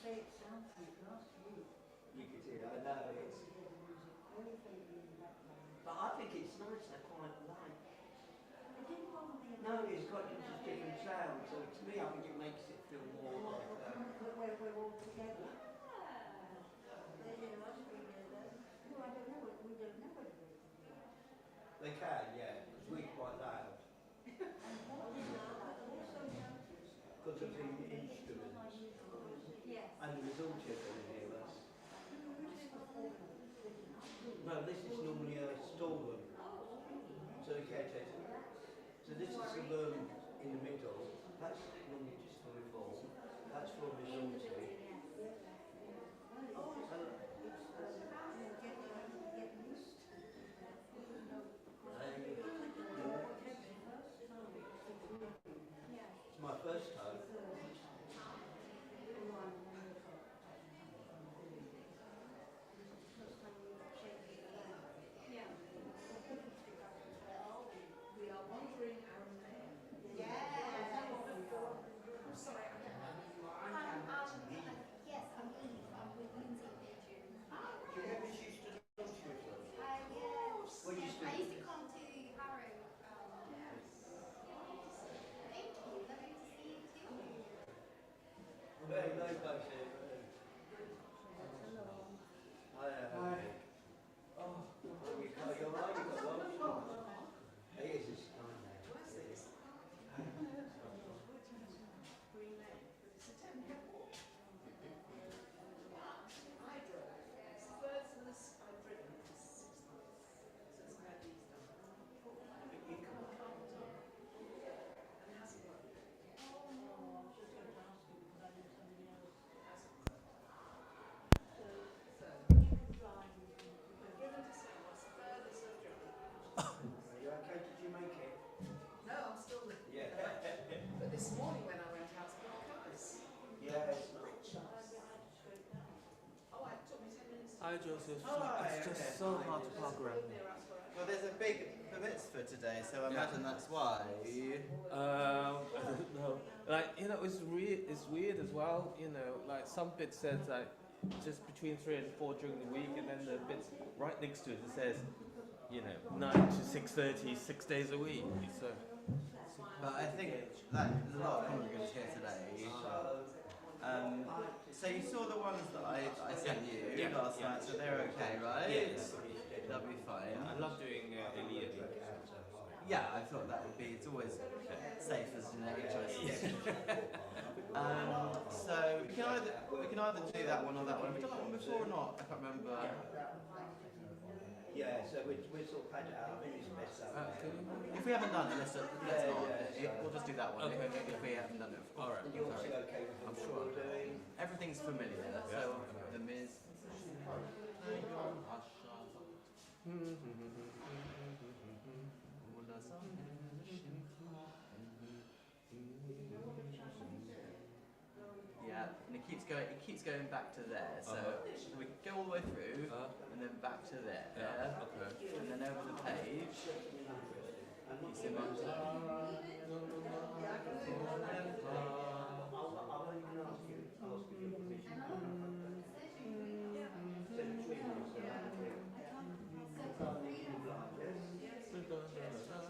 You could hear it, I know it's. But I think it's nice, they're quite light. No, it's got just different sounds, so to me I think it makes it feel more like. We're all together. They can, yeah, because we're quite loud. Because of the instruments. And the result you're going to hear us. No, this is normally a storeroom. So the caretaker. So this is the room in the middle. That's normally just for reform. That's for resorting. It's my first time. Hi Joseph. It's just so hard to park around here. Well, there's a big mitzvah today, so I imagine that's why. I don't know. Like, you know, it's weird as well. You know, like some bit says like just between 3 and 4 during the week, and then the bits right next to it says, you know, 9 to 6:30, 6 days a week. So. But I think that there's a lot of congregants here today. So you saw the ones that I sent you last night, so they're okay, right? Yes. They'll be fine. I love doing Elliot. Yeah, I thought that would be, it's always safe as generic choice. So we can either do that one or that one. Have we done that one before or not? I can't remember. Yeah, so we're sort of pad it out. I think it's best that way. If we haven't done it, let's not. We'll just do that one. Okay. If we haven't done it before. All right. You're also okay with I'm sure. Everything's familiar. So the Miz. Yeah, and it keeps going back to there. So we go all the way through and then back to there. Okay. And then over the page. You see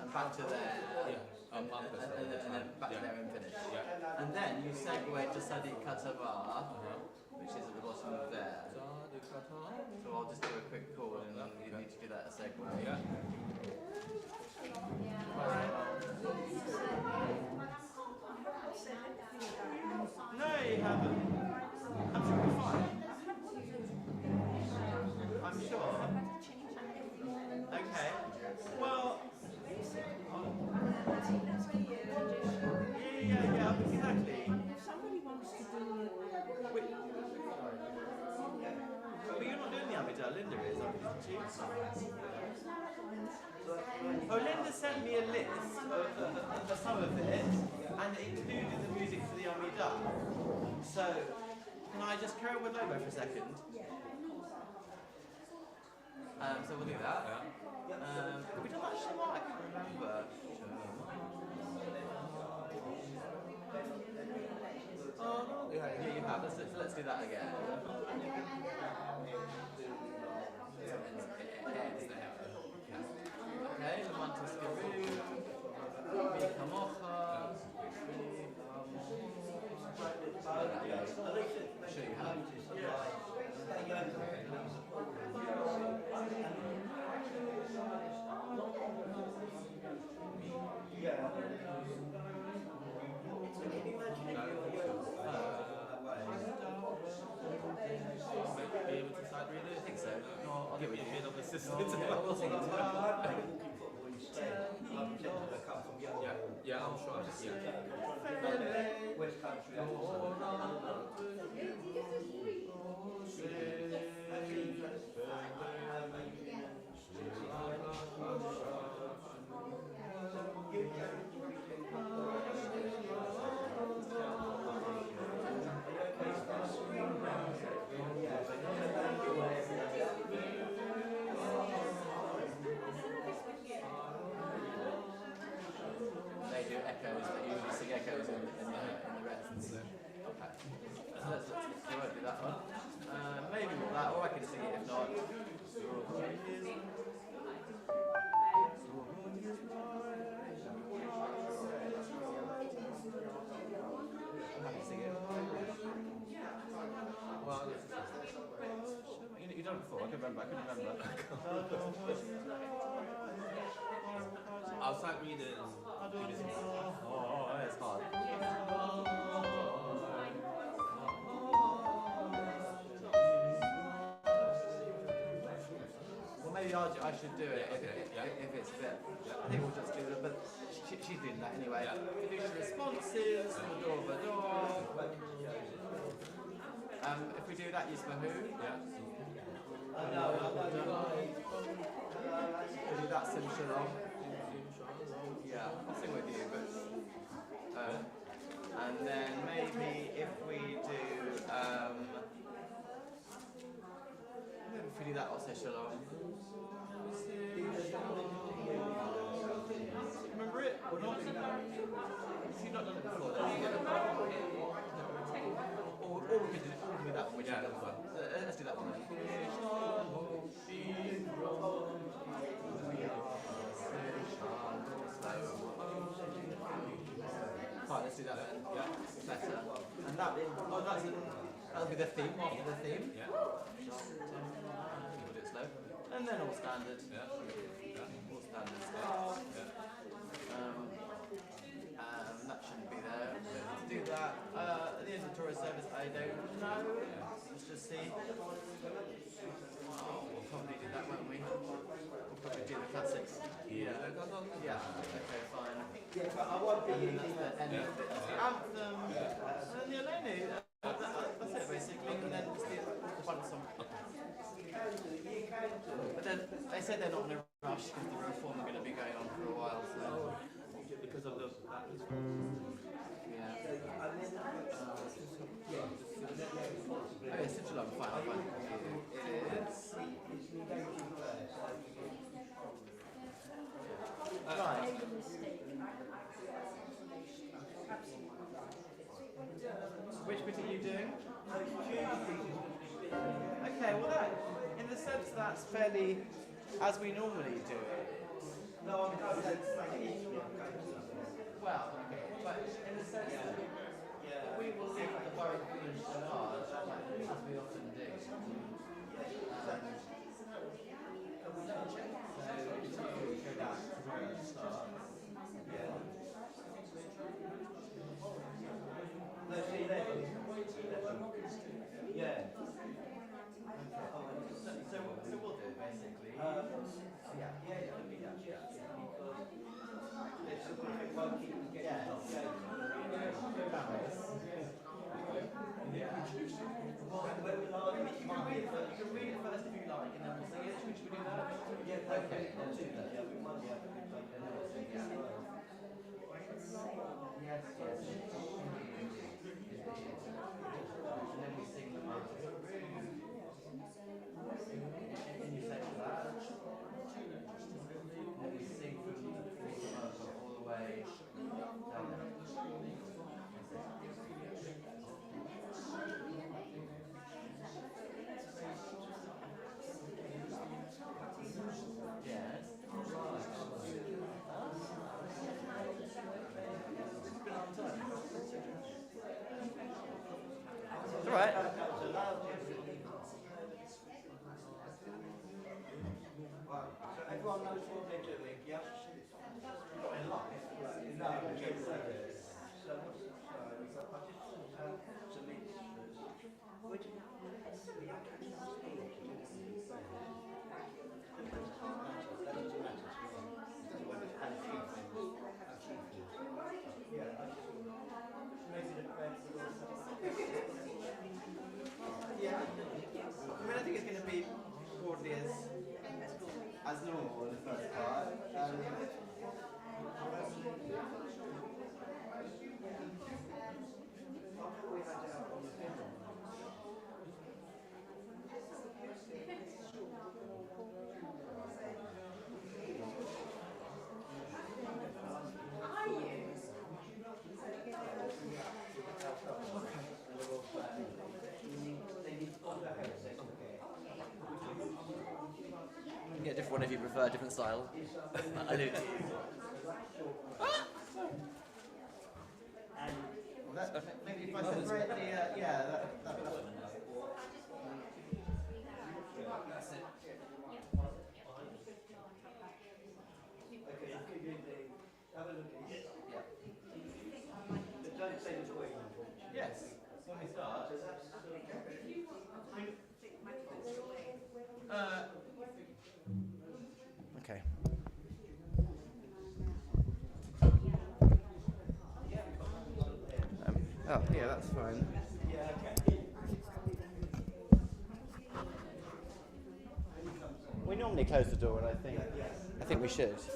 and back to there. And then back to there and finish. And then you segue to Sadiq Katabar, which is at the bottom of there. So I'll just do a quick call and you need to do that segue. No, you haven't. I'm sure we're fine. I'm sure. Okay. Well. Yeah, exactly. If somebody wants to do but you're not doing the Abidal, Linda is, aren't you? Oh, Linda sent me a list of some of it, and it included the music for the Amida. So, can I just carry on with Lobo for a second? So we'll do that. Have we done that Shema? I can't remember. Yeah, you have. Let's let's do that again. Okay, Lemantus Geru, Vika Mocha, show you how. Yeah. So can you imagine if you're that way? Might be able to sight read it. I think so. No, I'll Give give me it a bit of assistance. No, we'll sing it to I play walking football instead. I'm pretending I come from young. Yeah, I'm sure. West Country. They do echoes, they usually sing echoes in the rest. Okay. We won't do that one. Maybe we'll that, or I can sing it if not. I'm happy to sing it. Well, You've done it before, I couldn't remember. I'll sight read it. Oh, that's hard. Well, maybe I should do it if it's a bit. I think we'll just do it, but she's doing that anyway. Producer responses, the door of a dog. If we do that, use for who? Yeah. We do that, Sim Shalom. Yeah, I'll sing with you, but. And then maybe if we do. Maybe if we do that, I'll say Shalom. Remember it or not? If you've not done it before, then you get it. Or we can do that one. Yeah, that's fine. Let's do that one then. Right, let's do that then. Yeah, better. And that'll be the theme. After the theme. Yeah. We'll do it slow. And then all standard. Yeah. All standard stuff. Yeah. That shouldn't be there. To do that, at the end of the tourist service, I don't know. Let's just see. We'll probably do that, won't we? We'll probably do the classics. Yeah. Okay, fine. Yeah, but I won't be And using that's that. the end of it. That's the anthem. And then the Eleni. That's it basically. And then it's the final song. But then they said they're not in a rush because the reform are going to be going on for a while. So. Because of the Yeah. Oh, yeah, Sim Shalom, fine. It's right. Which bit are you doing? Okay, well that, in the sense that's fairly as we normally do it. No, I'm going to Well, but in the sense that we will leave the Baruch and Shabbat, as we often do. So if you go back to where you start. Let's see that. Yeah. So we'll do it basically. It's a good one, keep getting Yeah. When we like it, You can read it first if you like, and then we'll sing it. Should we do that? yeah, okay, let's do that. Yeah, we might be able to do that. Yes, yes. And then we sing the mantra. And you say that. And then we sing from the mantra all the way down there. what they're doing, yeah. Not in life, but in that so what's so I just thought out some mixtures. Which we are catching the speech. That doesn't matter to me. And seafood. Yeah, I just maybe the bread Yeah. I mean, I think it's going to be broadly as normal in the first part. You can get a different one if you prefer a different style. I do. Maybe if I separate the, yeah, that one. That's it. Okay, have a look at it. Yeah. But don't say the queen. Yes. When we start. Okay. Oh, yeah, that's fine. Yeah, okay. We normally close the door, and I think we should. We sort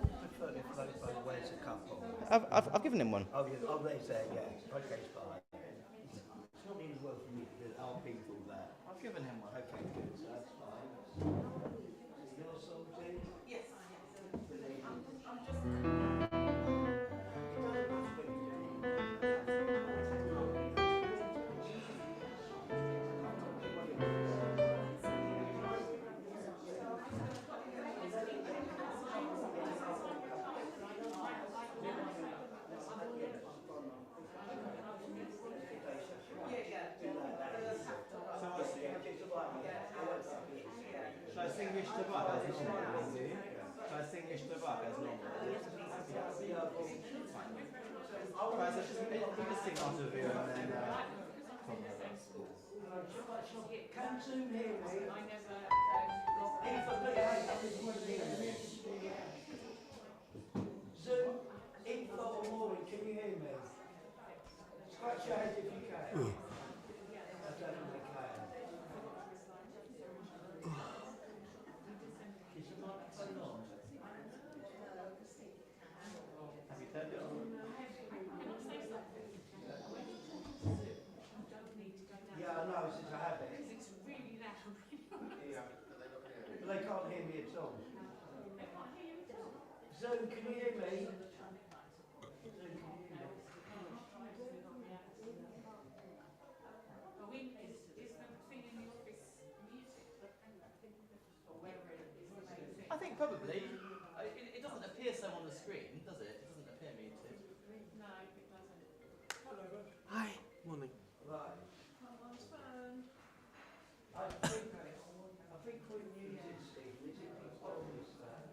of prefer it closed by the way it's a couple. I've given him one. Oh, yeah, oh, they say, yeah. Okay, it's fine. It's not really well for me, there are people there. I've given him one. Okay, good, so that's fine. You're salty? Yes. Shall I sing Shabbat as normal? Shall I sing Shabbat as normal? Alright, so just sing after the video and then Can Zoom hear me? Zoom, info or Maureen, can you hear me? Scratch your head if you can. I don't know if I can. Is the microphone on? have you turned it on? Yeah, I know, it's just a habit. It's really loud. But they can't hear me at all. Zoom, can you hear me? I think probably. It doesn't appear so on the screen, does it? It doesn't appear muted. Hi. Morning. Right. I think we use it, Steve. Is it obvious that?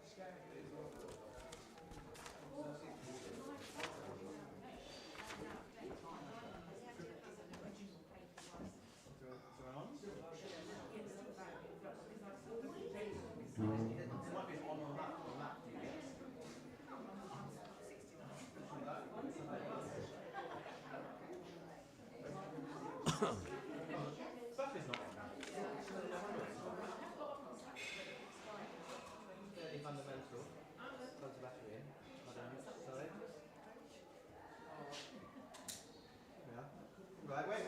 It might be on that view. Stuff is not on that. Fairly fundamental. Plug the battery in. Sorry. Yeah. Right, wait.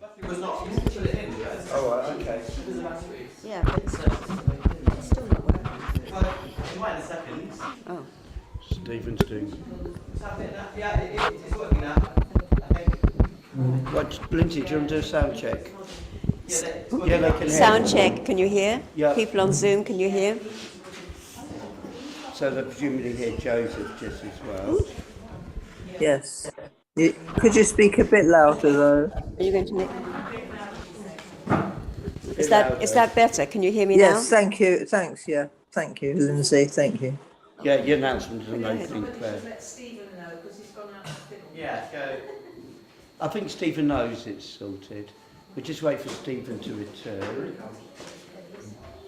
Battery was not. You put it in, yes? Oh, right, okay. There's a battery. Yeah, but it's still not working. Well, you might in a second. Oh. Stephen's doing. It's happening now. Yeah, it's working now. I think. What, Lindsay, do you want to do a sound check? Yeah, Yeah, they can hear. Sound check, can you hear? Yeah. People on Zoom, can you hear? So they presumably hear Joseph just as well. Yes. Could you speak a bit louder though? Are you going to make... Is that better? Can you hear me Yes, now? thank you. Thanks, yeah. Thank you, Lindsay. Thank you. Yeah, your announcement and opening prayer. Let Stephen know because he's gone out to fiddle. Yeah, go. I think Stephen knows it's sorted. We just wait for Stephen to return.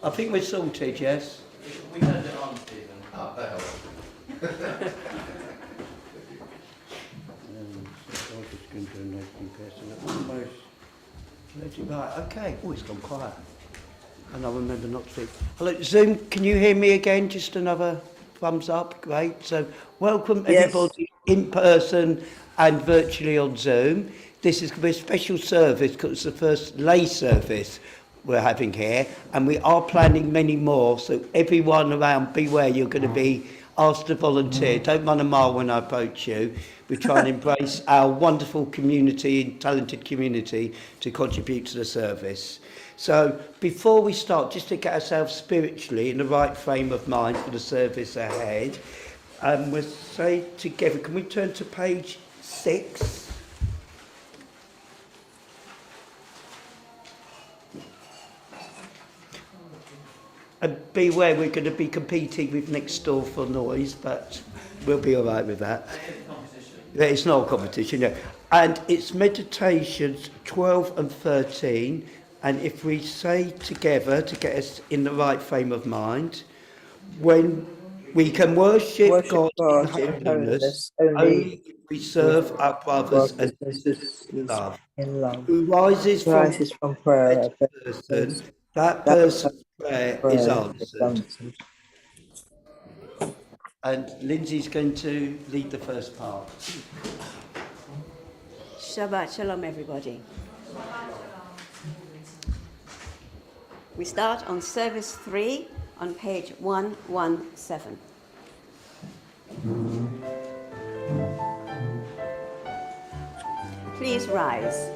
I think we're sorted, yes? We turned it on, Stephen. Oh, that helps. So I'm just going to do an opening prayer. So that's almost ready. Right, okay. Oh, it's gone quiet. And I remember not to speak. Hello, Zoom, can you hear me again? Just another thumbs up. Great. So welcome Yes. everybody in person and virtually on Zoom. This is going to be a special service because it's the first lay service we're having here, and we are planning many more. So everyone around, beware, you're going to be asked to volunteer. Don't run a mile when I approach you. We try and embrace our wonderful community, talented community, to contribute to the service. So before we start, just to get ourselves spiritually in the right frame of mind for the service ahead, we'll say together, can we turn to page 6? And beware, we're going to be competing with next door for noise, but we'll be all right with that. Yeah, it's not a competition, no. And it's meditations 12 and 13. And if we say together, to get us in the right frame of mind, when we can worship God in holiness, only if we serve our brothers and sisters in love. Who rises from prayer, that person's prayer is answered. And Lindsay's going to lead the first part. Shabbat Shalom, everybody. We start on service 3 on page 117. Please rise.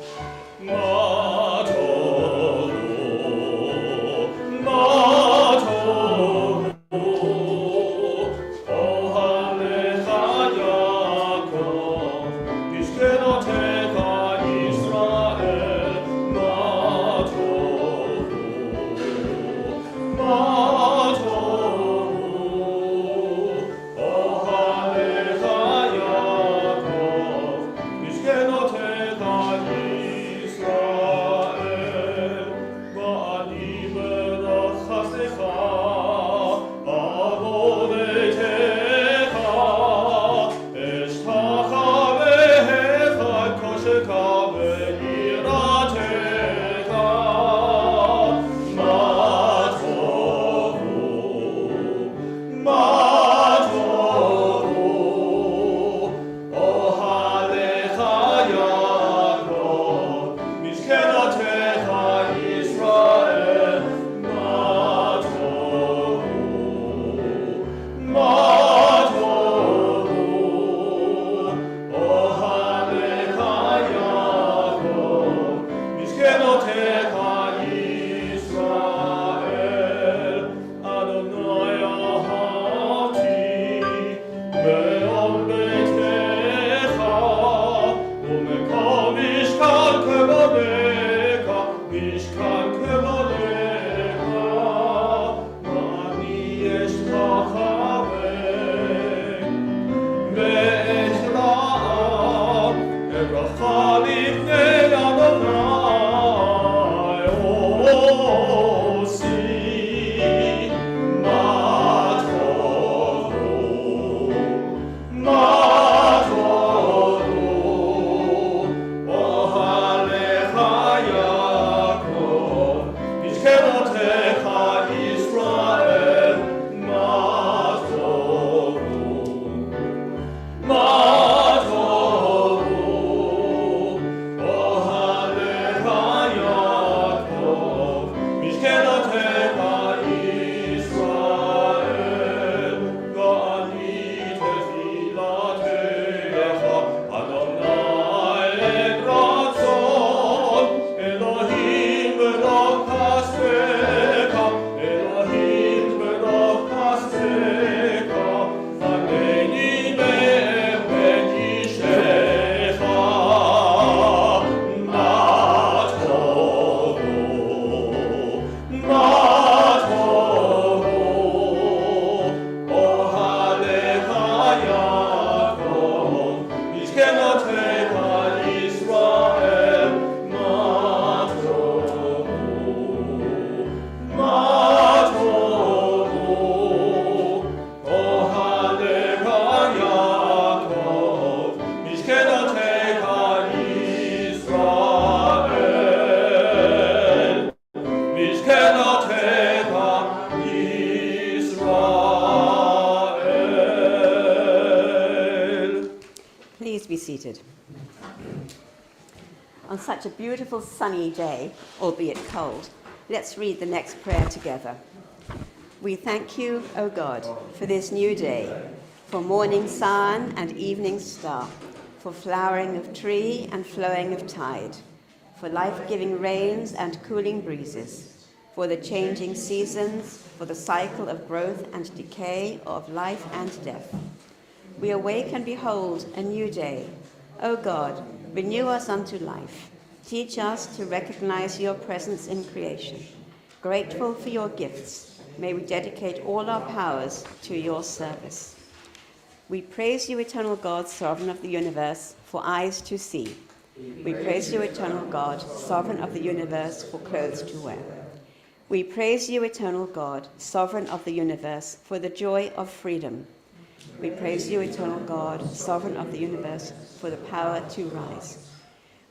Please be seated. On such a beautiful sunny day, albeit cold, let's read the next prayer together. We thank you, O God, for this new day, for morning sun and evening star, for flowering of tree and flowing of tide, for life-giving rains and cooling breezes, for the changing seasons, for the cycle of growth and decay, of life and death. We awake and behold a new day. O God, renew us unto life. Teach us to recognize your presence in creation. Grateful for your gifts, may we dedicate all our powers to your service. We praise you, eternal God, sovereign of the universe, for eyes to see. We praise you, eternal God, sovereign of the universe, for clothes to wear. We praise you, eternal God, sovereign of the universe, for the joy of freedom. We praise you, eternal God, sovereign of the universe, for the power to rise.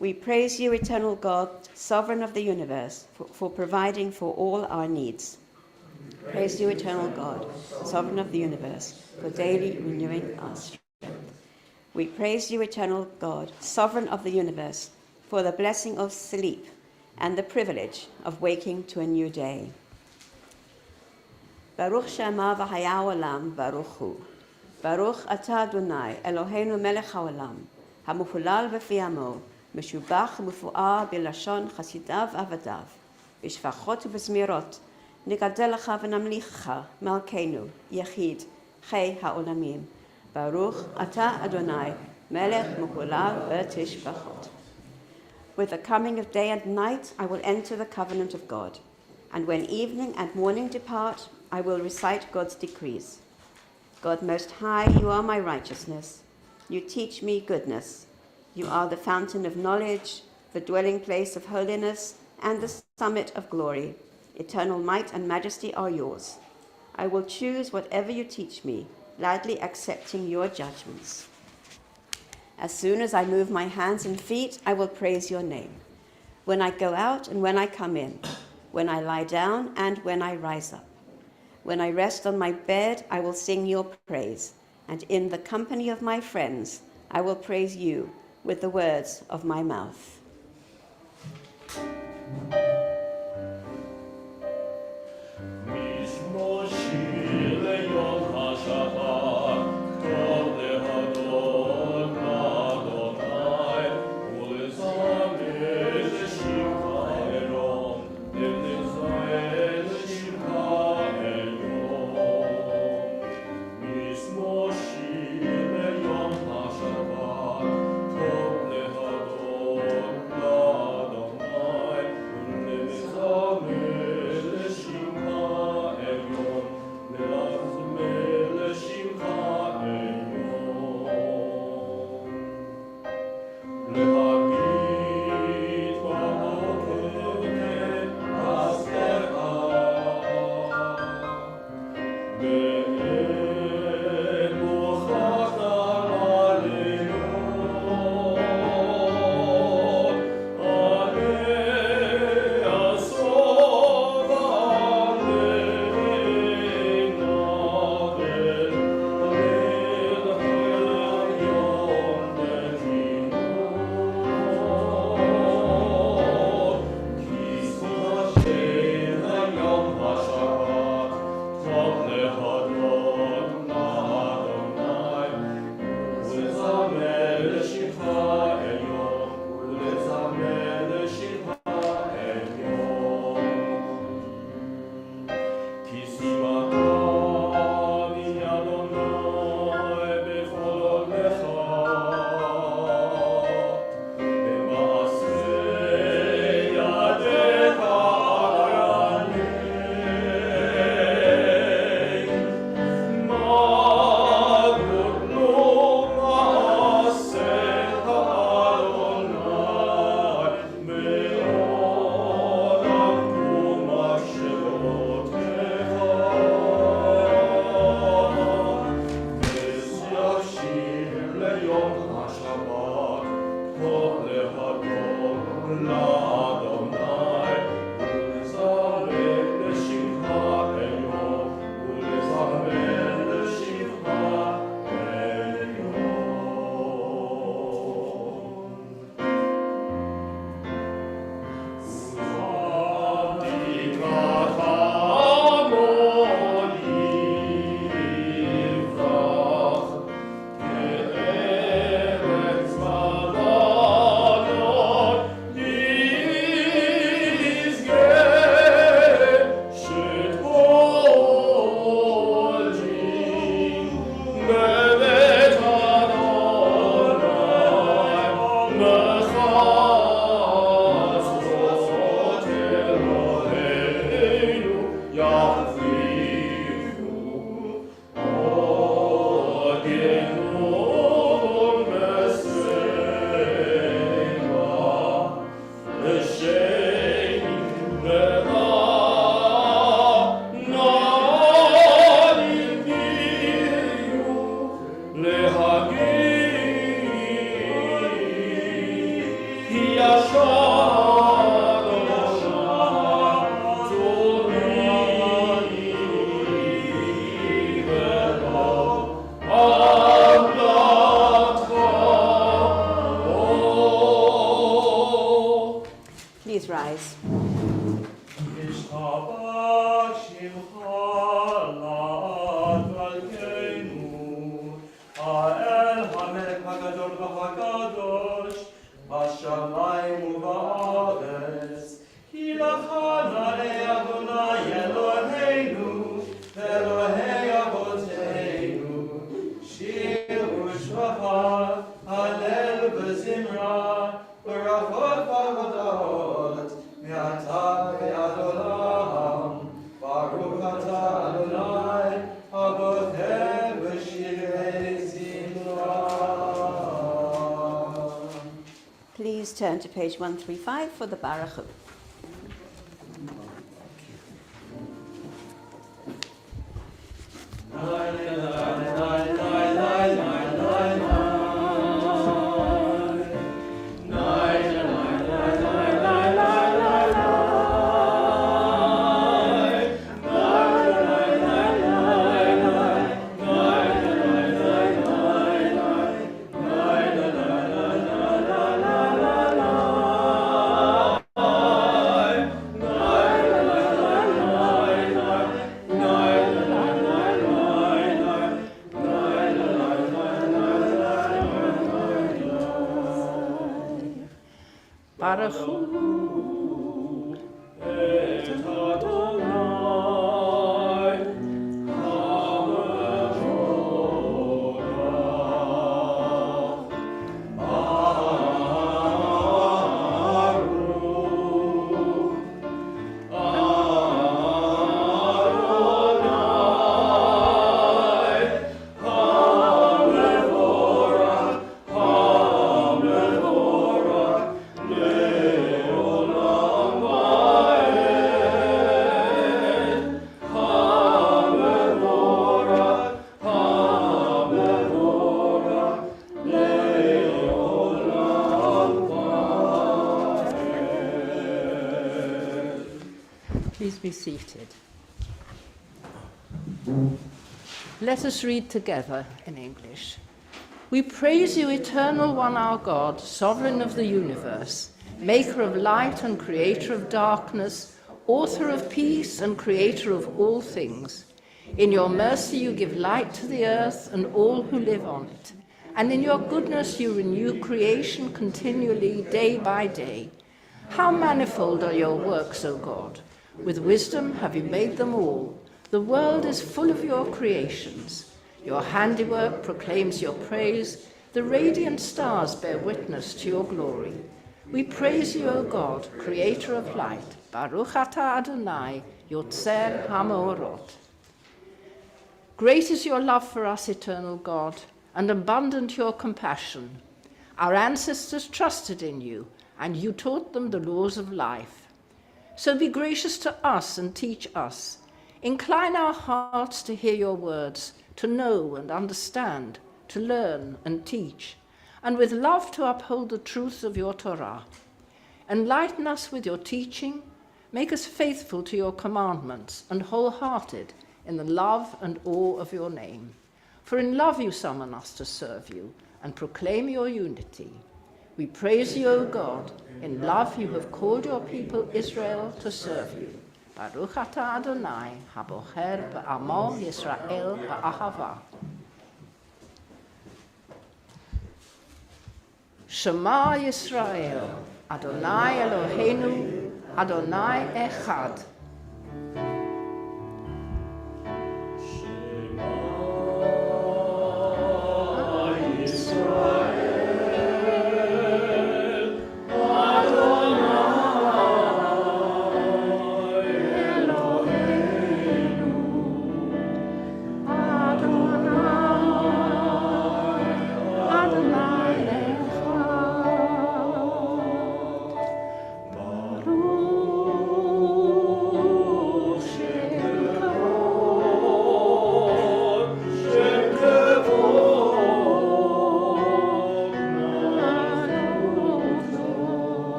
We praise you, eternal God, sovereign of the universe, for providing for all our needs. Praise you, eternal God, sovereign of the universe, for daily renewing our strength. We praise you, eternal God, sovereign of the universe, for the blessing of sleep and the privilege of waking to a new day. Baruch Shema v'haya olam, Baruch Hu. Baruch atah Adonai, Eloheinu melech haolam, hamufulal b'fi amo, meshubach u'mufu'ar b'lashon chasidav avadav, b'shvachot u'b'zmirot, nigadel lecha v'namlicha, malkeinu, yechid, chei ha'olamim. Baruch atah Adonai, melech mufulal b'tishbachot. With the coming of day and night, I will enter the covenant of God, and when evening and morning depart, I will recite God's decrees. God Most High, you are my righteousness. You teach me goodness. You are the fountain of knowledge, the dwelling place of holiness, and the summit of glory. Eternal might and majesty are yours. I will choose whatever you teach me, gladly accepting your judgments. As soon as I move my hands and feet, I will praise your name. When I go out and when I come in, when I lie down and when I rise up. When I rest on my bed, I will sing your praise, and in the company of my friends, I will praise you with the words of my mouth. Lord. Shabbat Shimcha Malkeinu, Ha'el HaMelech HaGadol VaHaKadosh, B'Shamayim u'Ba'aretz, Ki L'chana Adonai Eloheinu, Elohei Avoteinu, Shir u'Shvacha, Hallel v'Zimra, Barachot v'Avodot, Me'ata ve'ad olam, Baruch atah Adonai, Avoteinu v'Shirei Zimra. Please turn to page 135 for the Baruch. Please be seated. Let us read together in English. We praise you, eternal one, our God, sovereign of the universe, maker of light and creator of darkness, author of peace and creator of all things. In your mercy you give light to the earth and all who live on it. And in your goodness you renew creation continually, day by day. How manifold are your works, O God! With wisdom have you made them all. The world is full of your creations. Your handiwork proclaims your praise. The radiant stars bear witness to your glory. We praise you, O God, creator of light. Baruch atah Adonai, Yotzer HaMaorot. Great is your love for us, eternal God, and abundant your compassion. Our ancestors trusted in you, and you taught them the laws of life. So be gracious to us and teach us. Incline our hearts to hear your words, to know and understand, to learn and teach, and with love to uphold the truths of your Torah. Enlighten us with your teaching, make us faithful to your commandments and wholehearted in the love and awe of your name. For in love you summon us to serve you and proclaim your unity. We praise you, O God. In love you have called your people Israel to serve you. Baruch atah Adonai, habocher ba'amo Yisrael ba'ahava. Shema Yisrael, Adonai Eloheinu, Adonai Echad.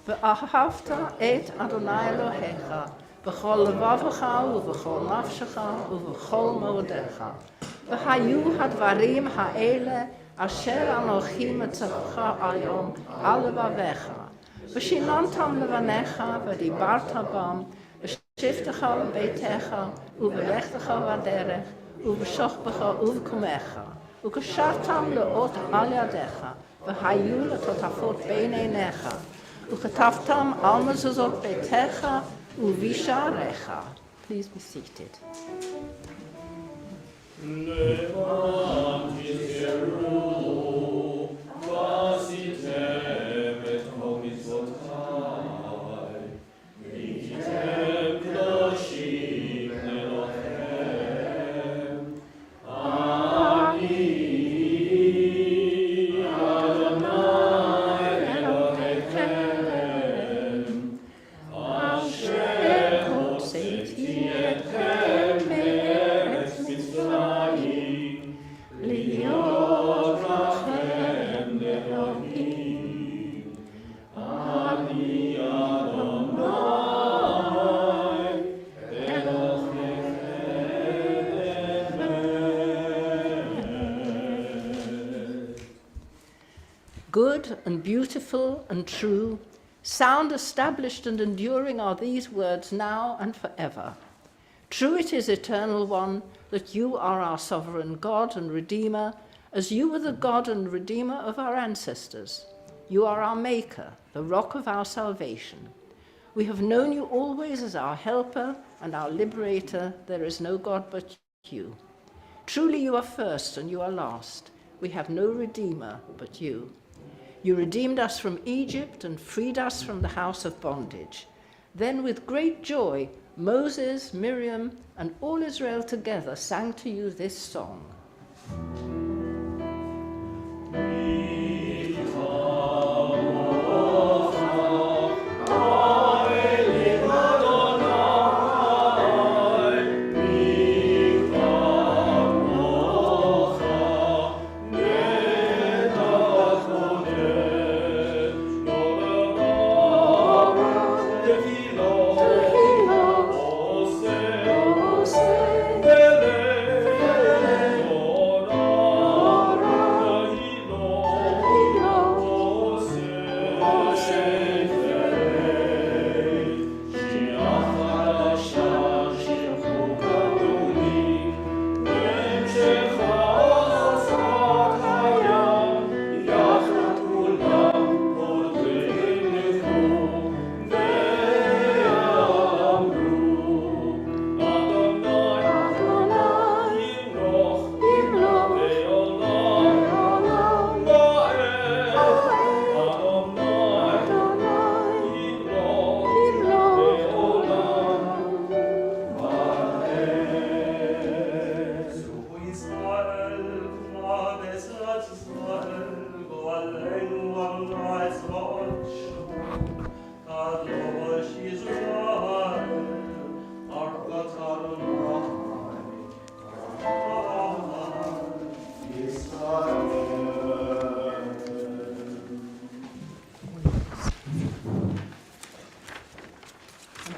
ואהבת את אדוני אלוהיך בכל לבבך ובכל נפשך ובכל מאודיך. והיו הדברים האלה אשר אנוכי מצווך היום על לבביך. ושיננתם לבניך ודיברת בם, בשבתך ובביתך, ובלכתך בדרך, ובשוכבך ובקומך, וקשרתם לאות על ידיך, והיו לטוטפות בין עיניך, וכתבתם על מזוזות ביתך ובשעריך. Please be seated. Good and beautiful and true, sound, established and enduring are these words now and forever. True it is, Eternal One, that you are our sovereign God and Redeemer, as you were the God and Redeemer of our ancestors. You are our Maker, the rock of our salvation. We have known you always as our helper and our liberator. There is no God but you. Truly you are first and you are last. We have no Redeemer but you. You redeemed us from Egypt and freed us from the house of bondage. Then with great joy, Moses, Miriam, and all Israel together sang to you this song.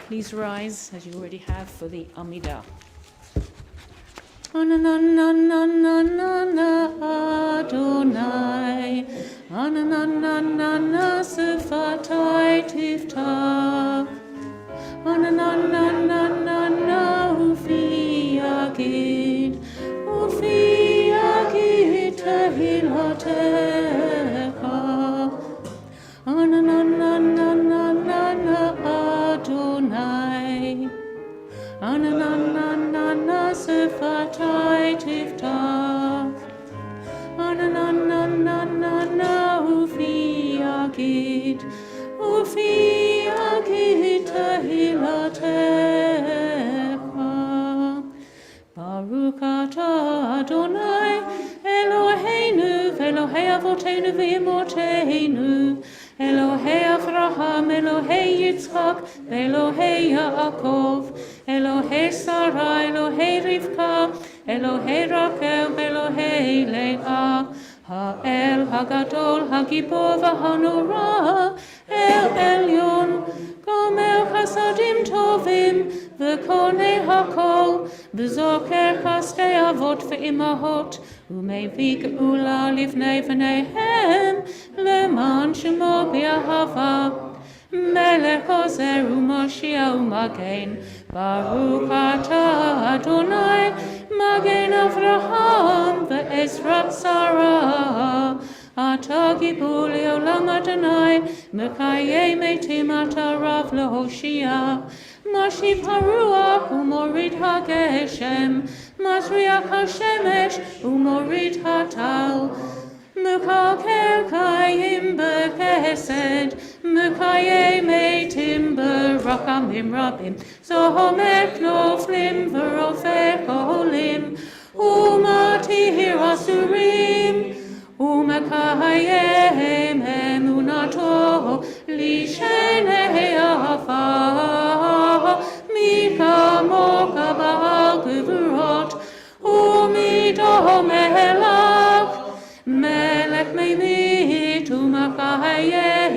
Please rise, as you already have, for the Amidah. Adonai, Ananana Sefatai Tiftach, Ananana Ufi Agid Tehilatecha, Ananana Adonai, Ananana Sefatai Tiftach, Ananana Ufi Agid Tehilatecha. Baruch atah Adonai Eloheinu Elohei Avotenu v'Imotenu, Elohei Avraham, Elohei Yitzchak, Elohei Yaakov, Elohei Sarah, Elohei Rivka, Elohei Rachel, Elohei Leah, Ha'el Hagadol, Hagibor v'Hanora, El Elyon, Gomer Chasadim Tovim, וקונה הכל, וזוכר חסדי אבות ואמהות, ומביא גאולה לבני בניהם, למען שמו באהבה. מלך עוזר ומושיע ומגן, ברוך אתה אדוני, מגן אברהם ועזרת שרה. אתה גיבור לעולם אדוני, מקיים מתים אתה רב להושיע. משיב הרוח ומוריד הגשם, מזריח השמש ומוריד הטל. מקלקל קיים בחסד, מקיים מתים ברחמים רבים, זומק נופלים ורופא חולים, ומתיר אסורים, ומקיים אמונתו לשני אהבה. מי כמוך בעל גבורות, ומידו מלך, מלך ממית ומחיה,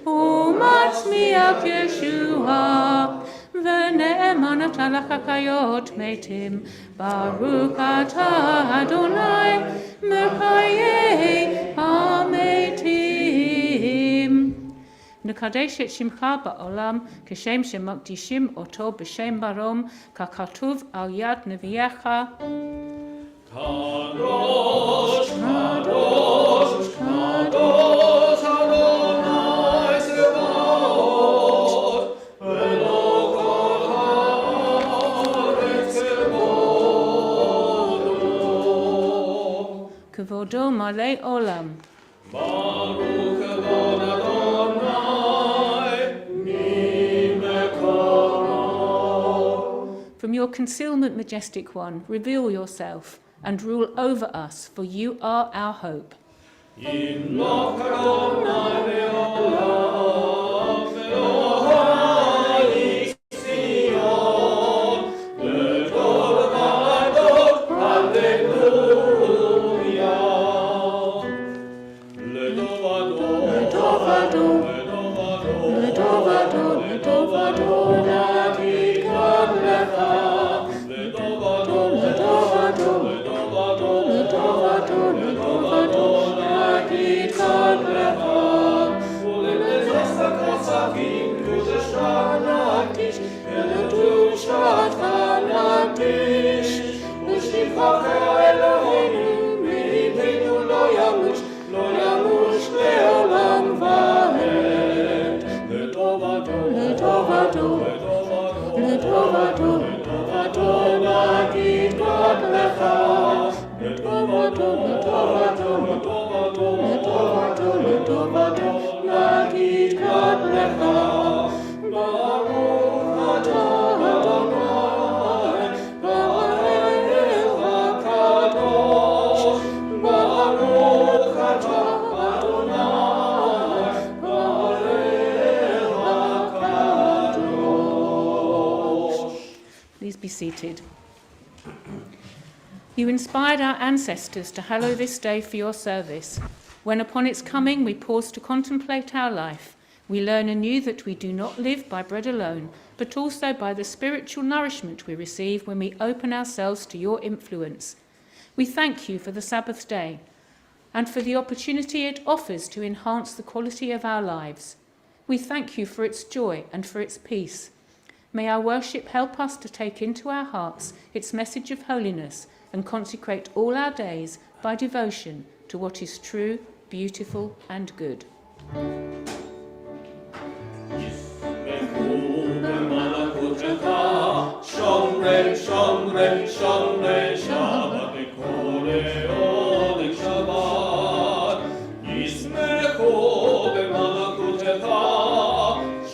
ומצמיח ישועה. ונאמן אתה לחיות מתים, ברוך אתה אדוני, מחיי המתים. נקדש את שמך בעולם, כשם שמקדישים אותו בשם ברום, ככתוב על יד נביאך. קדוש, קדוש, קדוש, אדוני צבאות, ולא כל הארץ כבודו. כבודו מלא עולם. ברוך כבוד אדוני ממקומו. From your concealment, majestic one, reveal yourself and rule over us, for you are our hope. ימלוך אדוני לעולם, אלוהי ציון, לדור ודור, הללויה. לדור ודור, לדור ודור, לדור ודור, לדור ודור, נגיד גם לך. לדור ודור, לדור ודור, לדור ודור, לדור ודור, לדור ודור, נגיד גם לך. ולנצח כצבים, קדושת נקדיש, ולקדושת נקדיש. ושבחך אלוהינו, מליבנו לא ימוש, לא ימוש לעולם ועד. לטובתו, לטובתו, לטובתו, לטובתו, נגיד God לך. לטובתו, לטובתו, לטובתו, לטובתו, לטובתו, נגיד God לך. ברוך אתה אדוני, באל הקדוש. ברוך אתה אדוני, באל הקדוש. Please be seated. You inspired our ancestors to hallow this day for your service. When upon its coming we pause to contemplate our life, we learn anew that we do not live by bread alone, but also by the spiritual nourishment we receive when we open ourselves to your influence. We thank you for the Sabbath day and for the opportunity it offers to enhance the quality of our lives. We thank you for its joy and for its peace. May our worship help us to take into our hearts its message of holiness and consecrate all our days by devotion to what is true, beautiful, and good. Shomrei, Shomrei, Shomrei, Shabbat, Bekore, Odek Shabbat. Yismechu b'malakutecha.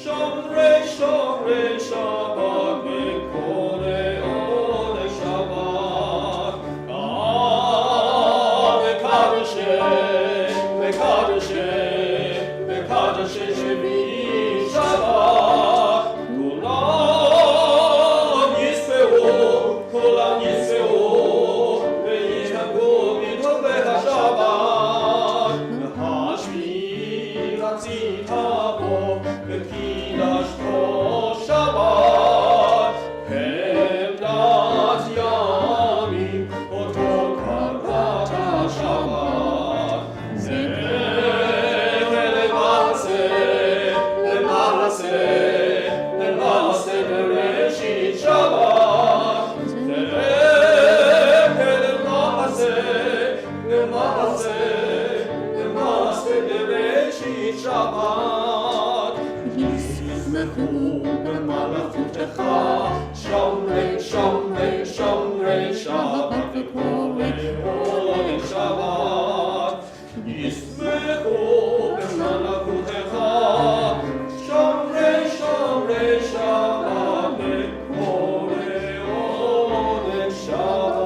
Shomrei, Shomrei, Shabbat, Bekore, Odek Shabbat. Mekadoshem, Mekadoshem, Mekadoshem, Shemi Shabbat. Kulam Yiseu, ve'yishkaku mitobeh haShabbat. V'hashmi ratzita bo, ve'kidashto Shabbat. Shabbat, ישמחו במלאכותך, שומרי שומרי שומרי שבת וקוראי עולי שבת, ישמחו במלאכותך, שומרי שומרי שבת וקוראי עולי שבת.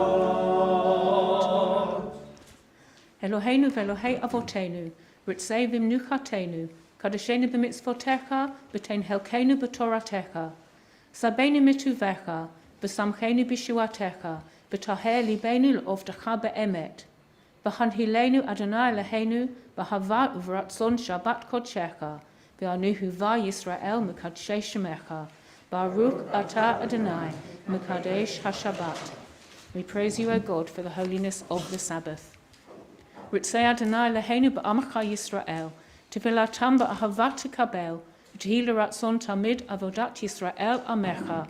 Eloheinu ve'Elohei avotenu, ritzei v'mnuchatenu, kadeshenu b'mitzvotecha, b'tein helkenu b'toratecha, sabenu mituvecha, v'samchenu b'shuatecha, b'taher libenu l'ovdecha be'emet, v'hanhilenu Adonai Eloheinu, b'hava uvratzon Shabbat kodshecha, v'anuhu va Yisrael mekadshe shemecha, Baruch atah Adonai, mekadesh haShabbat. We praise you, O God, for the holiness of the Sabbath. Ritzei Adonai Eloheinu ba'amcha Yisrael, tevilatam ba'ahavat tekabel, v'tehi l'ratzon tamid avodat Yisrael amecha.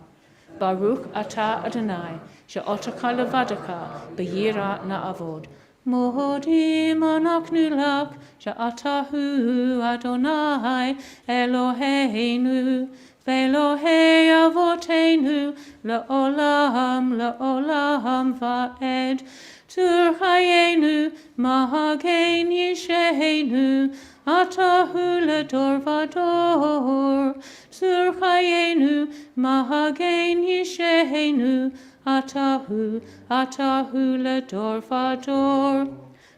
Baruch atah Adonai, she'otaka levadaka, b'yira na'avod. Modim anaknu lak, she'atahu Adonai Eloheinu, ve'Elohei avotenu, le'olam le'olam va'ed. Turchayenu, Mahagein Yishenu, Atahu Ledor Vador. Turchayenu, Mahagein Yishenu, Atahu Ledor Vador.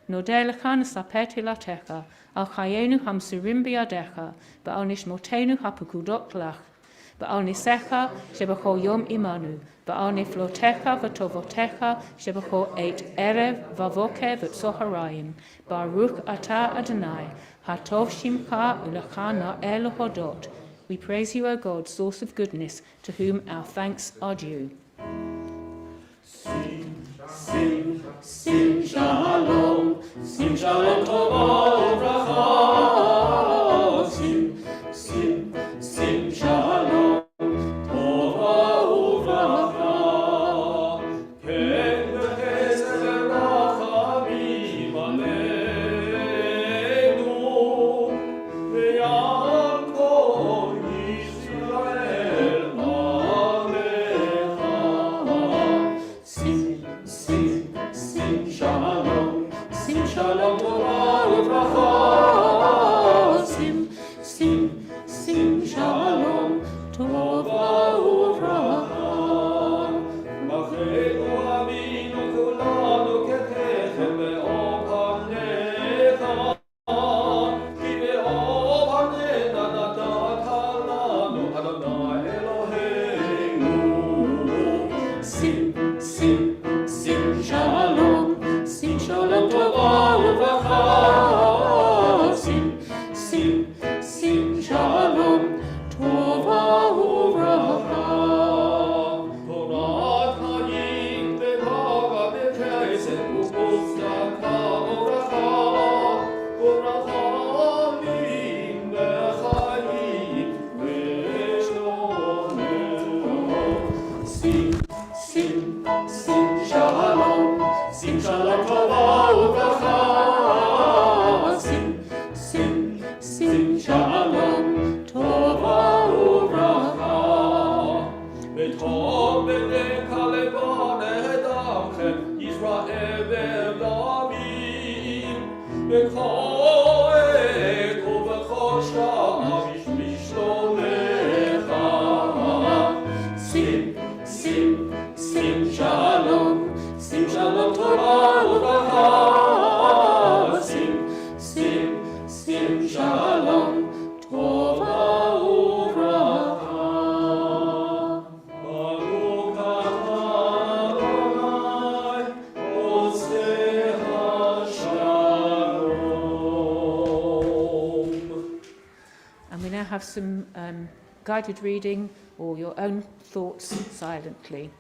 Nodelchan sapeti latecha, al chayenu hamsurim biadecha, ba'al nishmotenu hapukudot lach. Ba'al nisecha shebachol yom imanu, ba'al niflotecha v'tovotecha shebachol eit erev vavoke v'tzoharayim. Baruch atah Adonai, hatov shimcha ulecha na'el hodot. We praise you, O God, source of goodness, to whom our thanks are due. Sing, sing shalom tova uvracha. Sing, sing shalom tova uvracha. Ken v'chesed rachamim aleinu, v'yam kol Yisrael alecha. Sing shalom tova uvracha. Sing shalom tova uvracha. Machenu avinu kulanu ketechem be'or panecha, ki be'or panena natata lanu Adonai Eloheinu. Sing shalom tova uvracha. Sing shalom tova uvracha. Torat hayim ve'vaga ve'chesed u'putzaka uvracha. Urachamim ve'chayim ve'shlomim. Sing shalom tova uvracha. Sing shalom tova uvracha. Betov be'necha levaneh damchem Yisrael ve'lavim. B'chol eko v'chol shavish bishlomecha. Sing shalom tova uvracha. Sing shalom tova uvracha. Baruch atah Adonai, oseh hashalom. And we now have some guided reading or your own thoughts silently.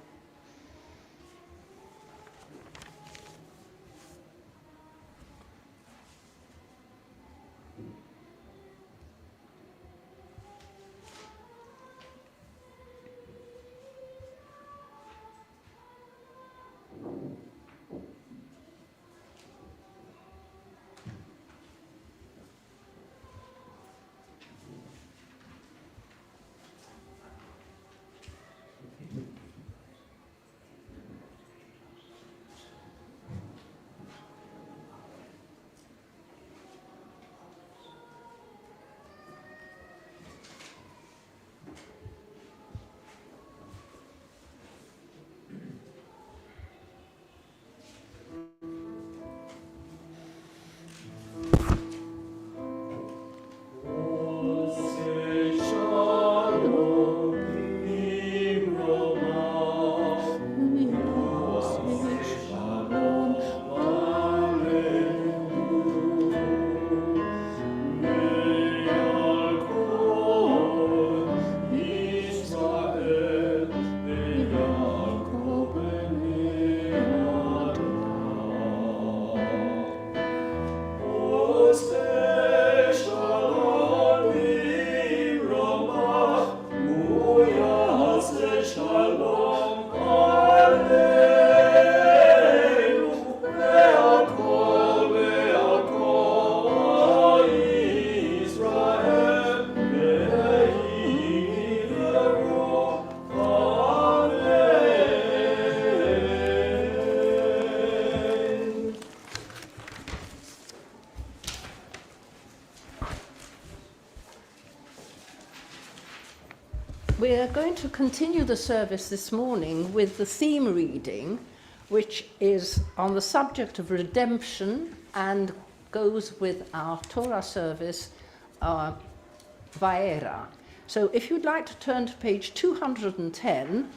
We're going to continue the service this morning with the theme reading, which is on the subject of redemption and goes with our Torah service, Vaera. So if you'd like to turn to page 210,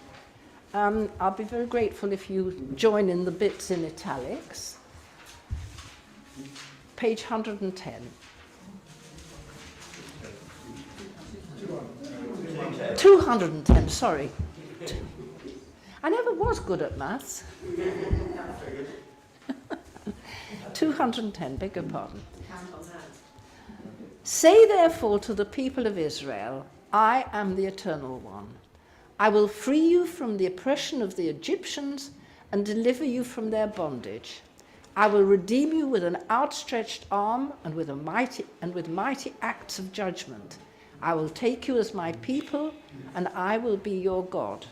I'll be very grateful if you join in the bits in italics. Page 110. 210, sorry. I never was good at maths. 210, beg your pardon. Say therefore to the people of Israel, I am the Eternal One. I will free you from the oppression of the Egyptians and deliver you from their bondage. I will redeem you with an outstretched arm and with mighty acts of judgment. I will take you as my people, and I will be your God.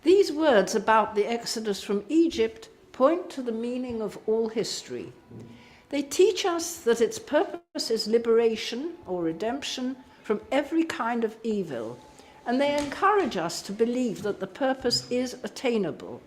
These words about the exodus from Egypt point to the meaning of all history. They teach us that its purpose is liberation or redemption from every kind of evil, and they encourage us to believe that the purpose is attainable.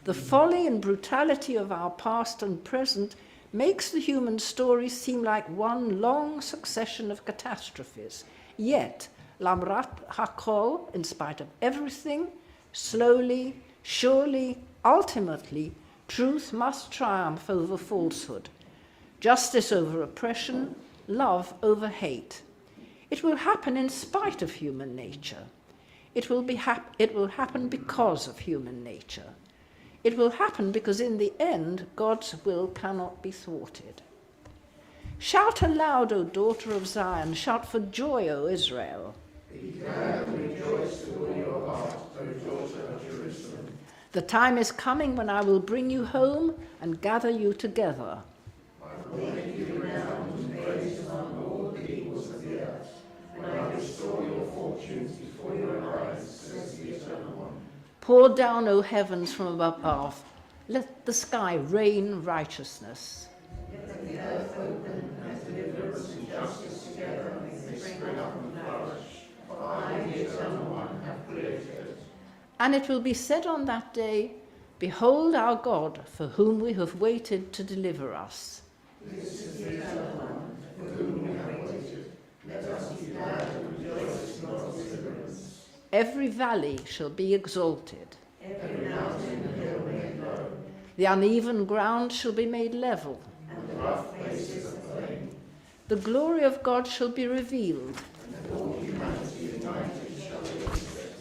The folly and brutality of our past and present makes the human story seem like one long succession of catastrophes. Yet, Lamrat Hakol, in spite of everything, slowly, surely, ultimately, truth must triumph over falsehood, justice over oppression, love over hate. It will happen in spite of human nature. It will happen because of human nature. It will happen because in the end, God's will cannot be thwarted. Shout aloud, O daughter of Zion, shout for joy, O Israel. Be glad and rejoice with all your heart, O daughter of Jerusalem. The time is coming when I will bring you home and gather you together. I will make you renowned and praised among all the peoples of the earth, and I will restore your fortunes before your eyes, says the Eternal One. Pour down, O heavens, from above. Let the sky rain righteousness. Let the earth open and deliverance and justice together may spring up and flourish. For I, the Eternal One, have created it. And it will be said on that day, behold our God, for whom we have waited to deliver us. This is the Eternal One, for whom we have waited. Let us be glad and rejoice in God's deliverance. Every valley shall be exalted. Every mountain and hill made low. The uneven ground shall be made level. And the rough places a plain. The glory of God shall be revealed. And all humanity united shall live in it.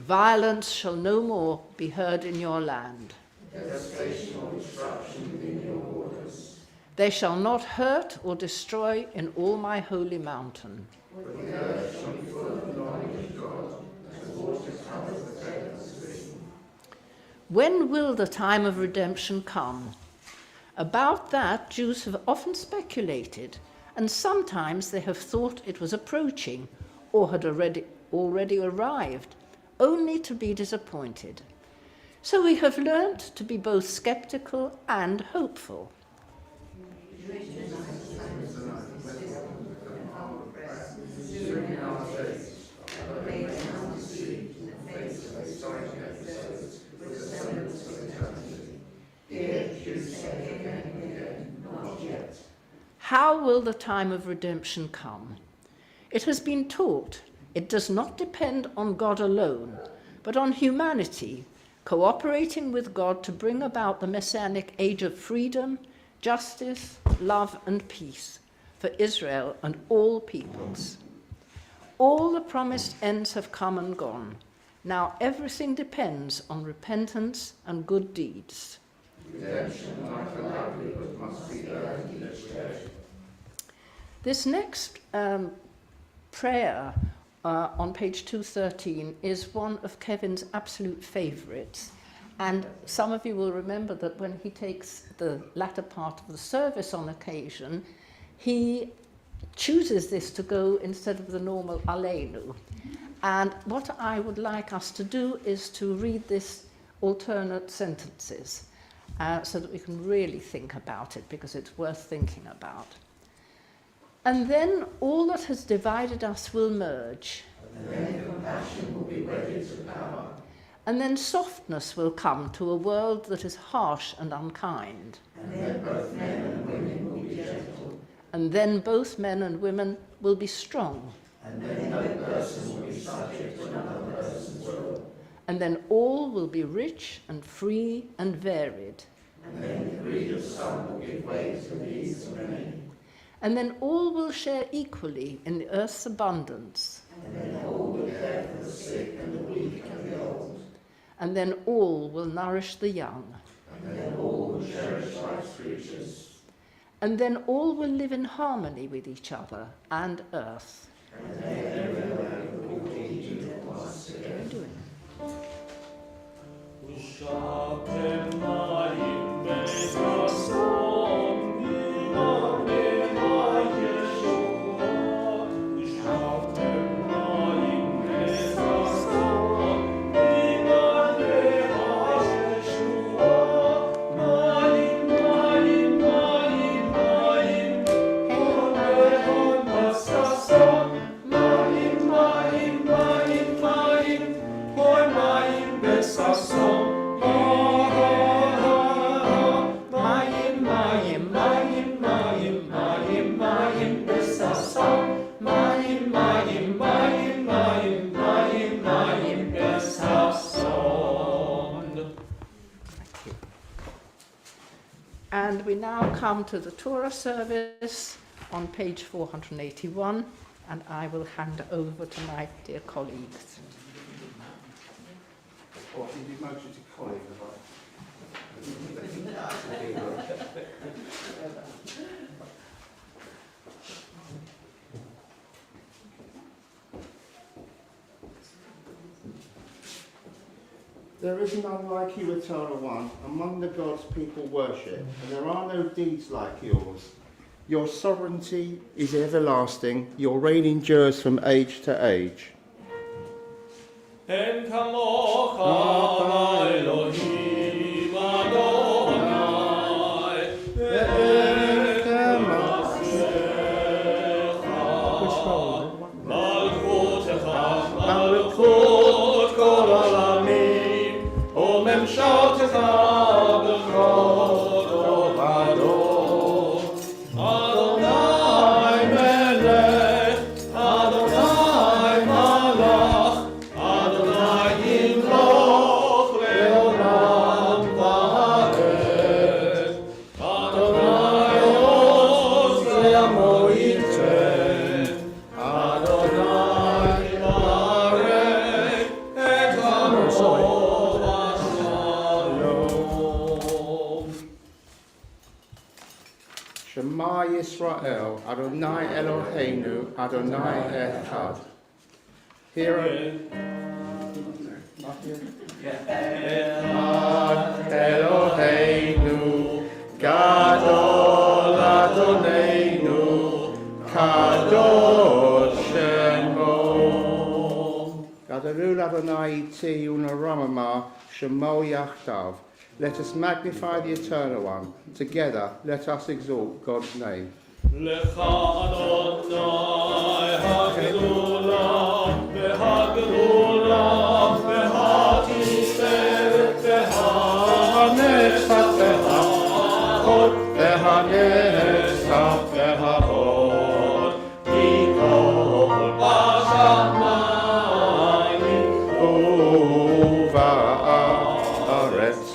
Violence shall no more be heard in your land. Devastation or destruction within your borders. They shall not hurt or destroy in all my holy mountain. For the earth shall be full of the knowledge of God, as water covers the bed of the sea. When will the time of redemption come? About that, Jews have often speculated, and sometimes they have thought it was approaching or had already arrived, only to be disappointed. So we have learnt to be both skeptical and hopeful. How will the time of redemption come? It has been taught it does not depend on God alone, but on humanity, cooperating with God to bring about the messianic age of freedom, justice, love, and peace for Israel and all peoples. All the promised ends have come and gone. Now everything depends on repentance and good deeds. Redemption, like a livelihood, must be earned each day. This next prayer on page 213 is one of Kevin's absolute favourites. And some of you will remember that when he takes the latter part of the service on occasion, he chooses this to go instead of the normal Aleinu. And what I would like us to do is to read this alternate sentences so that we can really think about it, because it's worth thinking about. And then all that has divided us will merge. And then softness will come to a world that is harsh and unkind. And then both men and women will be strong. And then all will be rich and free and varied. And then all will share equally in the earth's abundance. And then all will nourish the young. And then all will live in harmony with each other and earth. And we now come to the Torah service on page 481, and I will hand over to my dear colleagues. Or if you motion to colleague, There is none like you, Eternal One, among the gods people worship, and there are no deeds like yours. Your sovereignty is everlasting, your reign endures from age to age. En kamocha Elohim Adonai, Malchut kol olamim, Memshaltecha b'chol vadot. Adonai melech, Adonai malach, Adonai yimloch leolam va'aretz. Adonai oz le'amo yitzeh, Adonai yivarech et amo. Shema Yisrael, Adonai Eloheinu, Adonai Echad. Echad Eloheinu, Gadol Adonenu, Kadosh Shemo. Gadolul Adonai iti unaramama, Shemo Yachtav. Let us magnify the Eternal One. Together, let us exalt God's name. Lecha Adonai hagedula, v'hagedula, v'hatiseret, v'hanetzach, v'hachod, v'hanetzach, v'hahod, mikol bashamayim uva'aretz.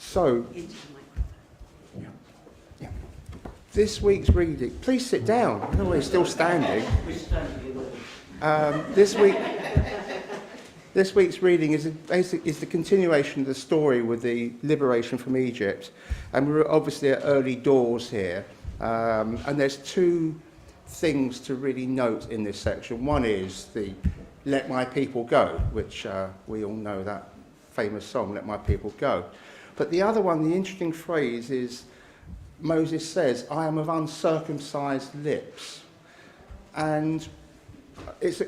So, this week's reading, please sit down. I don't know why you're still standing. This week's reading is the continuation of the story with the liberation from Egypt, and we're obviously at early doors here. And there's two things to really note in this section. One is the let my people go, which we all know that famous song, Let My People Go. But the other one, the interesting phrase is, Moses says, I am of uncircumcised lips. And this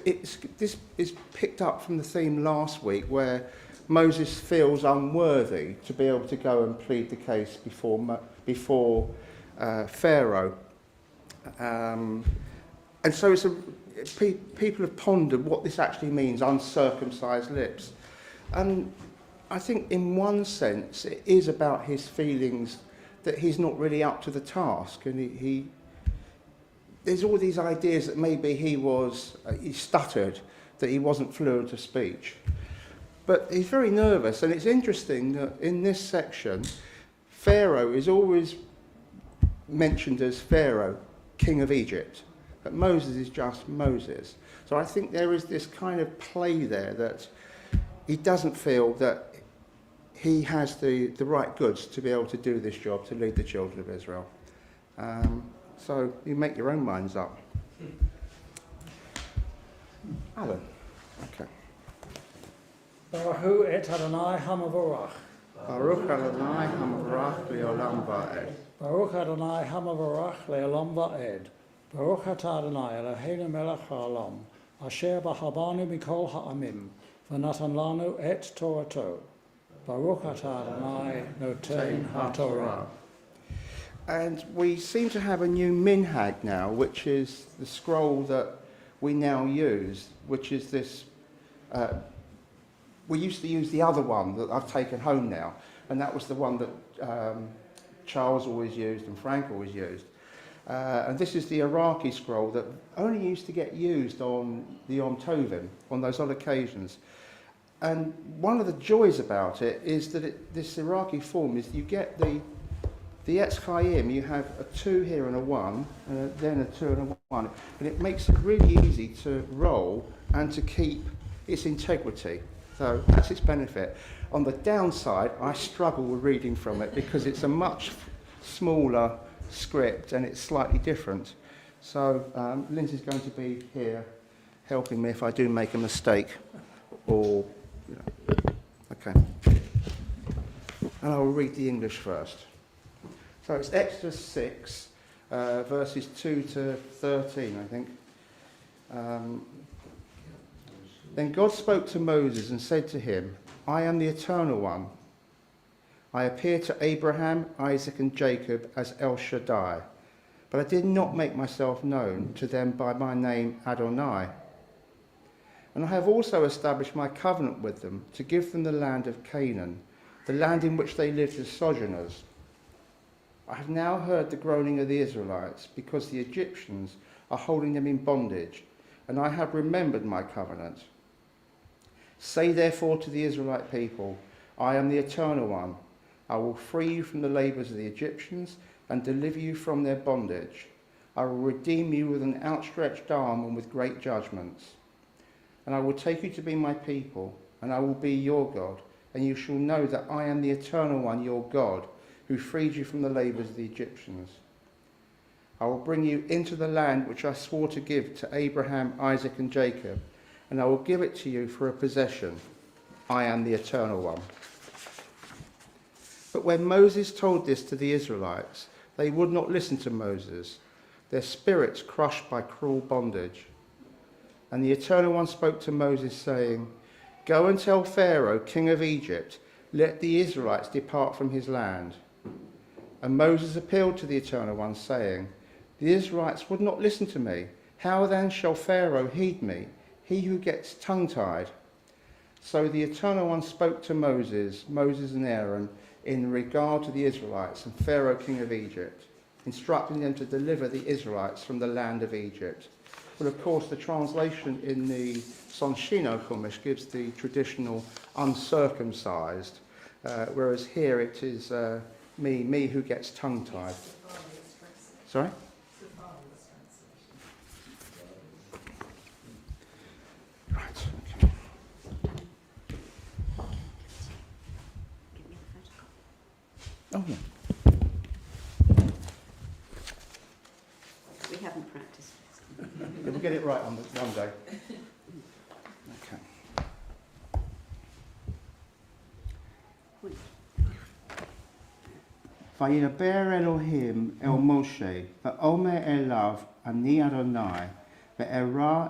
is picked up from the theme last week where Moses feels unworthy to be able to go and plead the case before Pharaoh. And so people have pondered what this actually means, uncircumcised lips. And I think in one sense it is about his feelings that he's not really up to the task, and there's all these ideas that maybe he stuttered, that he wasn't fluent of speech. But he's very nervous, and it's interesting that in this section, Pharaoh is always mentioned as Pharaoh, king of Egypt, but Moses is just Moses. So I think there is this kind of play there that he doesn't feel that he has the right goods to be able to do this job, to lead the children of Israel. So you make your own minds up. Alan. Okay. Baruch et Adonai Hamavorach. Baruch Adonai Hamavorach le'olam va'ed. Baruch Adonai Hamavorach le'olam va'ed. Baruch atah Adonai Eloheinu melech ha'olam, asher b'chabanu mikol ha'amim, v'natan lanu et Torato. Baruch atah Adonai noten ha'torah. And we seem to have a new minhag now, which is the scroll that we now use, which is this. We used to use the other one that I've taken home now, and that was the one that Charles always used and Frank always used. And this is the Iraqi scroll that only used to get used on the Yom Tovim, on those odd occasions. And one of the joys about it is that this Iraqi form is you get the Etz Chaim, you have a 2 here and a 1, and then a 2 and a 1. And it makes it really easy to roll and to keep its integrity. So that's its benefit. On the downside, I struggle with reading from it because it's a much smaller script and it's slightly different. So Lindsay's going to be here helping me if I do make a mistake. Or, okay. And I'll read the English first. So it's Exodus 6, verses 2 to 13, I think. Then God spoke to Moses and said to him, I am the Eternal One. I appeared to Abraham, Isaac and Jacob as El Shaddai, but I did not make myself known to them by my name Adonai. And I have also established my covenant with them to give them the land of Canaan, the land in which they lived as sojourners. I have now heard the groaning of the Israelites, because the Egyptians are holding them in bondage, and I have remembered my covenant. Say therefore to the Israelite people, I am the Eternal One. I will free you from the labours of the Egyptians and deliver you from their bondage. I will redeem you with an outstretched arm and with great judgments. And I will take you to be my people, and I will be your God, and you shall know that I am the Eternal One, your God, who freed you from the labours of the Egyptians. I will bring you into the land which I swore to give to Abraham, Isaac and Jacob, and I will give it to you for a possession. I am the Eternal One. But when Moses told this to the Israelites, they would not listen to Moses, their spirits crushed by cruel bondage. And the Eternal One spoke to Moses, saying, Go and tell Pharaoh, king of Egypt, let the Israelites depart from his land. And Moses appealed to the Eternal One, saying, The Israelites would not listen to me. How then shall Pharaoh heed me, he who gets tongue-tied? So the Eternal One spoke to Moses and Aaron, in regard to the Israelites and Pharaoh, king of Egypt, instructing them to deliver the Israelites from the land of Egypt. But of course, the translation in the Sonshino Chumash gives the traditional uncircumcised, whereas here it is me who gets tongue-tied. Sorry? Right, okay. Oh, yeah. We haven't practiced. Yeah, we'll get it right on one day. וידבר אלוהים אל משה, ואומר אליו, אני אדוני, וארא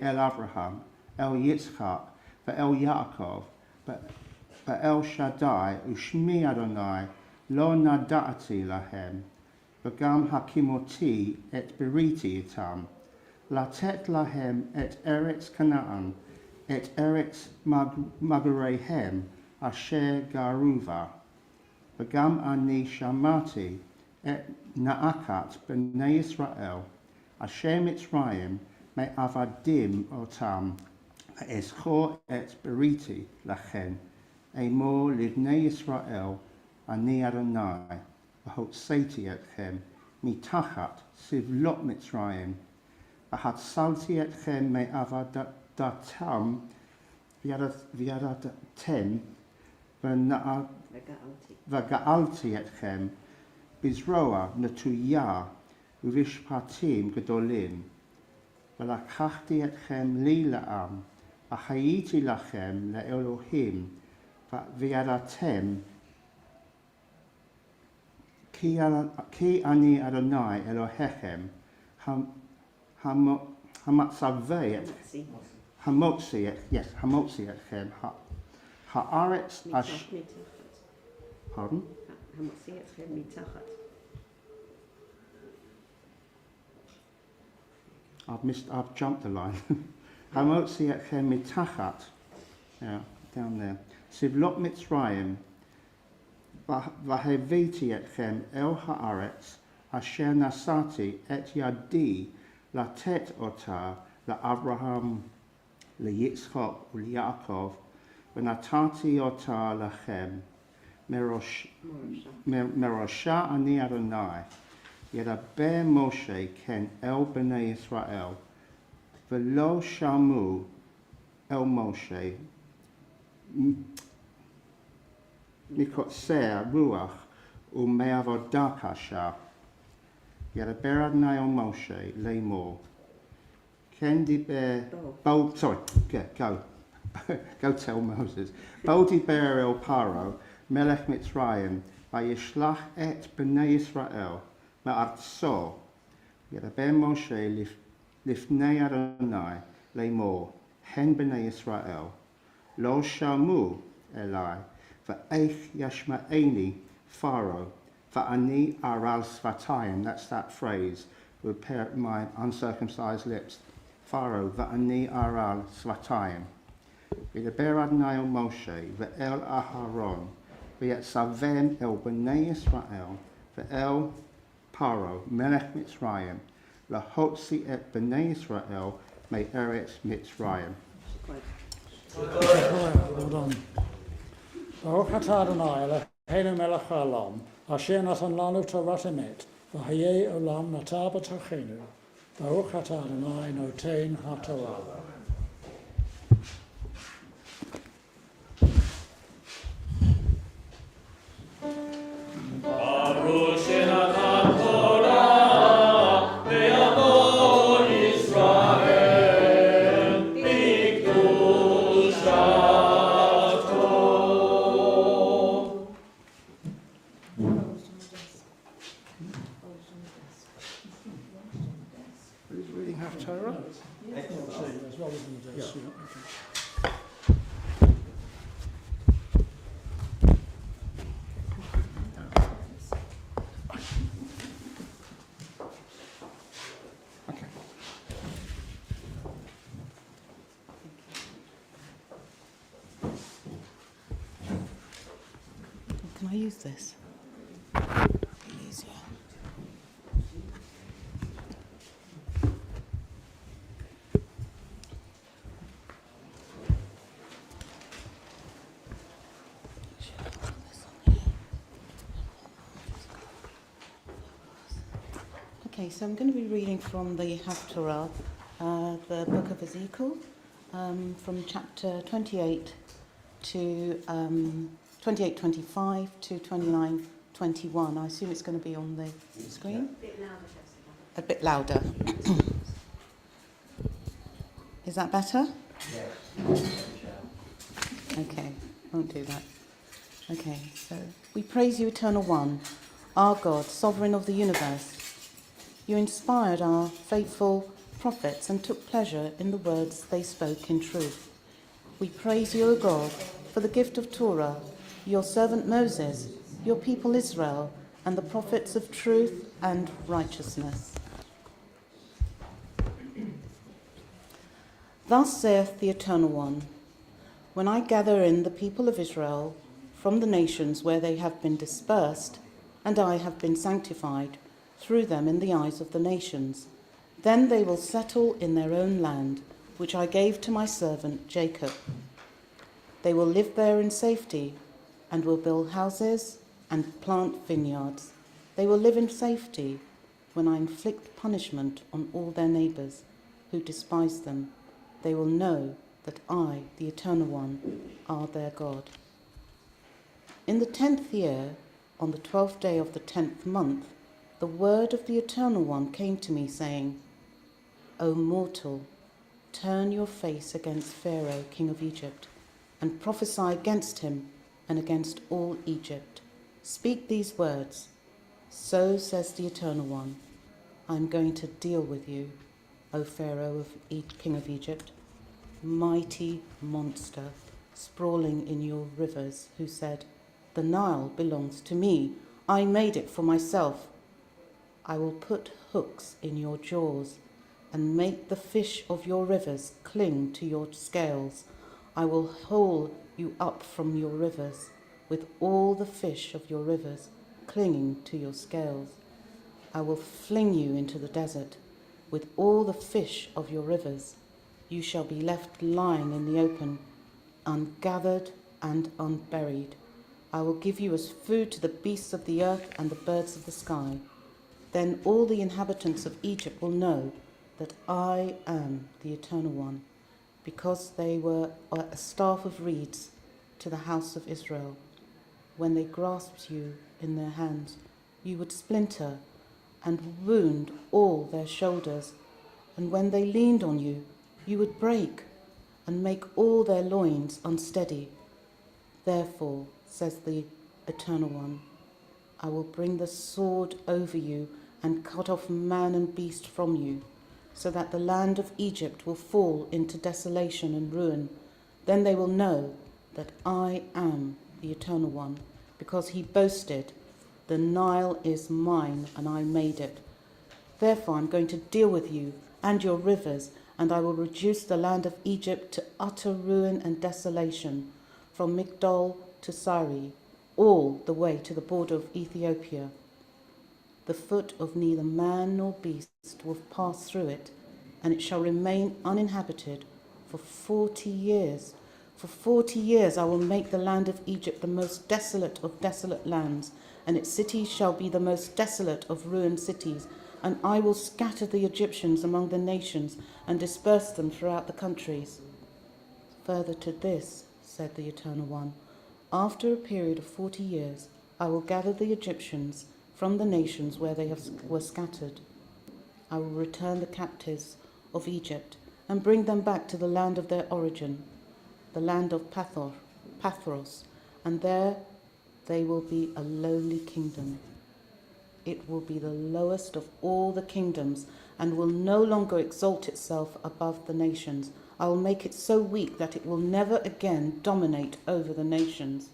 אל אברהם, אל יצחק, ואל יעקב, ואל שדי, ושמי אדוני, לא נדעתי להם, וגם הקימותי את בריתי איתם, לתת להם את ארץ כנען, את ארץ מגוריהם, אשר גרו בה. וגם אני שמעתי את נאקת בני ישראל, אשר מצרים מעבדים אותם, ואזכור את בריתי לכן, אמור לבני ישראל, אני אדוני, והוצאתי אתכם מתחת סבלות מצרים, והצלתי אתכם מעבדתם, וידעתם, וגאלתי אתכם בזרוע נטויה ובשפטים גדולים, ולקחתי אתכם לי לעם, והייתי לכם לאלוהים, וידעתם כי אני אדוני אלוהיכם, המוציא אתכם, הארץ pardon? I've jumped the line. המוציא אתכם מתחת, down there. סבלות מצרים, והבאתי אתכם אל הארץ, אשר נשאתי את ידי לתת אותה לאברהם, ליצחק וליעקב, ונתתי אותה לכם. מראשה אני אדוני, ידבר משה כן אל בני ישראל, ולא שמעו אל משה מקוצר רוח ומעבודה קשה. ידבר אדוני אל משה לאמור, כן דיבר, go tell Moses, בו דיבר אל פרעה מלך מצרים, וישלח את בני ישראל מארצו. ידבר משה לפני אדוני לאמור, הן בני ישראל לא שמעו אלי, ואיך ישמעני פרעה, ואני ארעל שפתיים. That's that phrase, with my uncircumcised lips. Pharaoh, ואני ארעל שפתיים. וידבר אדוני אל משה ואל אהרון, ויצווהם אל בני ישראל ואל פרעה מלך מצרים, להוציא את בני ישראל מארץ מצרים. ברוך אתה אדוני אלוהינו מלך העולם, אשר נתן לנו תורת אמת, וחיי עולם נטע בתוכנו. ברוך אתה אדוני נותן התורה. ברוך שנתן תורה ויעמוד ישראל בקדושתו. Who's reading Haftarah? As well as in the day. Can I use this? Easier. Okay, so I'm going to be reading from the Haftarah, the book of Ezekiel, from chapter 28 to 28:25 to 29:21. I assume it's going to be on the screen. A bit louder. Is that better? Yes. Okay, won't do that. Okay, so we praise you, Eternal One, our God, Sovereign of the universe. You inspired our faithful prophets and took pleasure in the words they spoke in truth. We praise you, O God, for the gift of Torah, your servant Moses, your people Israel, and the prophets of truth and righteousness. Thus saith the Eternal One, when I gather in the people of Israel from the nations where they have been dispersed, and I have been sanctified through them in the eyes of the nations, then they will settle in their own land, which I gave to my servant Jacob. They will live there in safety, and will build houses and plant vineyards. They will live in safety when I inflict punishment on all their neighbours who despise them. They will know that I, the Eternal One, are their God. In the 10th year, on the 12th day of the 10th month, the word of the Eternal One came to me, saying, O mortal, turn your face against Pharaoh, king of Egypt, and prophesy against him and against all Egypt. Speak these words. So says the Eternal One, I am going to deal with you, O Pharaoh, king of Egypt, mighty monster, sprawling in your rivers, who said, the Nile belongs to me. I made it for myself. I will put hooks in your jaws and make the fish of your rivers cling to your scales. I will haul you up from your rivers with all the fish of your rivers clinging to your scales. I will fling you into the desert with all the fish of your rivers. You shall be left lying in the open, ungathered and unburied. I will give you as food to the beasts of the earth and the birds of the sky. Then all the inhabitants of Egypt will know that I am the Eternal One, because they were a staff of reeds to the house of Israel. When they grasped you in their hands, you would splinter and wound all their shoulders. And when they leaned on you, you would break and make all their loins unsteady. Therefore, says the Eternal One, I will bring the sword over you and cut off man and beast from you, so that the land of Egypt will fall into desolation and ruin. Then they will know that I am the Eternal One, because he boasted, the Nile is mine and I made it. Therefore I'm going to deal with you and your rivers, and I will reduce the land of Egypt to utter ruin and desolation, from Migdol to Syri, all the way to the border of Ethiopia. The foot of neither man nor beast will pass through it, and it shall remain uninhabited for 40 years. For 40 years I will make the land of Egypt the most desolate of desolate lands, and its cities shall be the most desolate of ruined cities. And I will scatter the Egyptians among the nations and disperse them throughout the countries. Further to this, said the Eternal One, after a period of 40 years, I will gather the Egyptians from the nations where they were scattered. I will return the captives of Egypt and bring them back to the land of their origin, the land of Pathros, and there they will be a lowly kingdom. It will be the lowest of all the kingdoms and will no longer exalt itself above the nations. I will make it so weak that it will never again dominate over the nations.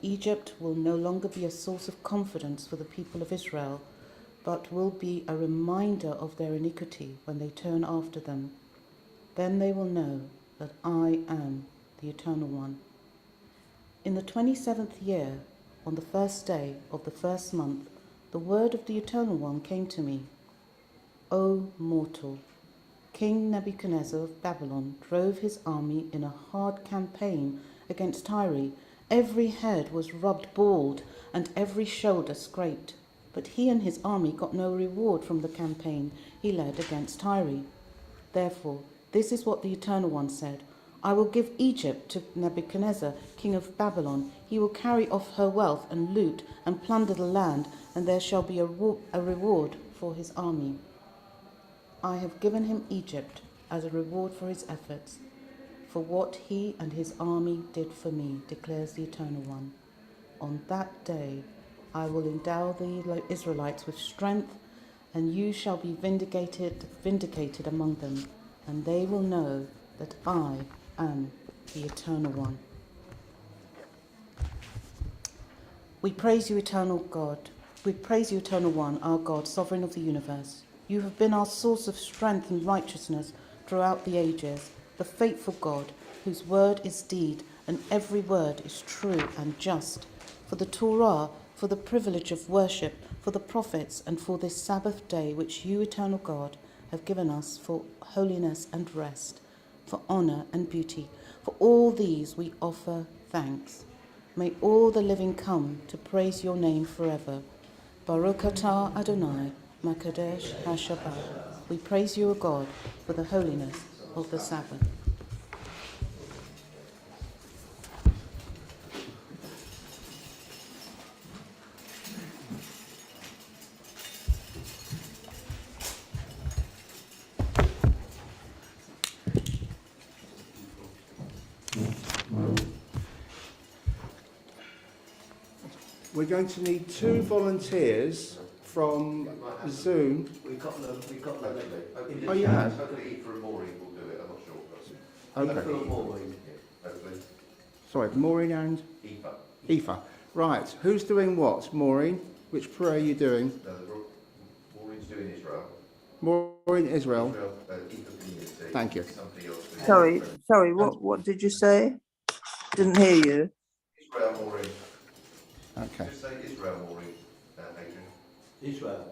Egypt will no longer be a source of confidence for the people of Israel, but will be a reminder of their iniquity when they turn after them. Then they will know that I am the Eternal One. In the 27th year, on the first day of the first month, the word of the Eternal One came to me. O mortal, King Nebuchadnezzar of Babylon drove his army in a hard campaign against Tyre. Every head was rubbed bald and every shoulder scraped. But he and his army got no reward from the campaign he led against Tyre. Therefore, this is what the Eternal One said. I will give Egypt to Nebuchadnezzar, king of Babylon. He will carry off her wealth and loot and plunder the land, and there shall be a reward for his army. I have given him Egypt as a reward for his efforts. for what he and his army did for me, declares the Eternal One. On that day I will endow the Israelites with strength, and you shall be vindicated among them, and they will know that I am the Eternal One. We praise you, Eternal God. We praise you, Eternal One, our God, Sovereign of the universe. You have been our source of strength and righteousness throughout the ages, the faithful God, whose word is deed, and every word is true and just. For the Torah, for the privilege of worship, for the prophets, and for this Sabbath day which you, Eternal God, have given us for holiness and rest, for honour and beauty. For all these we offer thanks. May all the living come to praise your name forever. Baruch atah Adonai, Makadesh HaShabbat. We praise you, O God, for the holiness of the Sabbath. We're going to need 2 volunteers from Zoom. We've got them. Oh, you have? Hopefully Aoife and Maureen will do it, I'm not sure. Okay. Aoife and Maureen. Hopefully. Sorry, Maureen and Aoife. Aoife. Right, who's doing what? Maureen, which prayer are you doing? Maureen's doing Israel. Maureen, Israel. Aoife community. Thank you. Somebody else. Sorry, what did you say? Didn't hear you. Israel, Maureen. Okay. Just say Israel, Maureen, Adrian. Israel.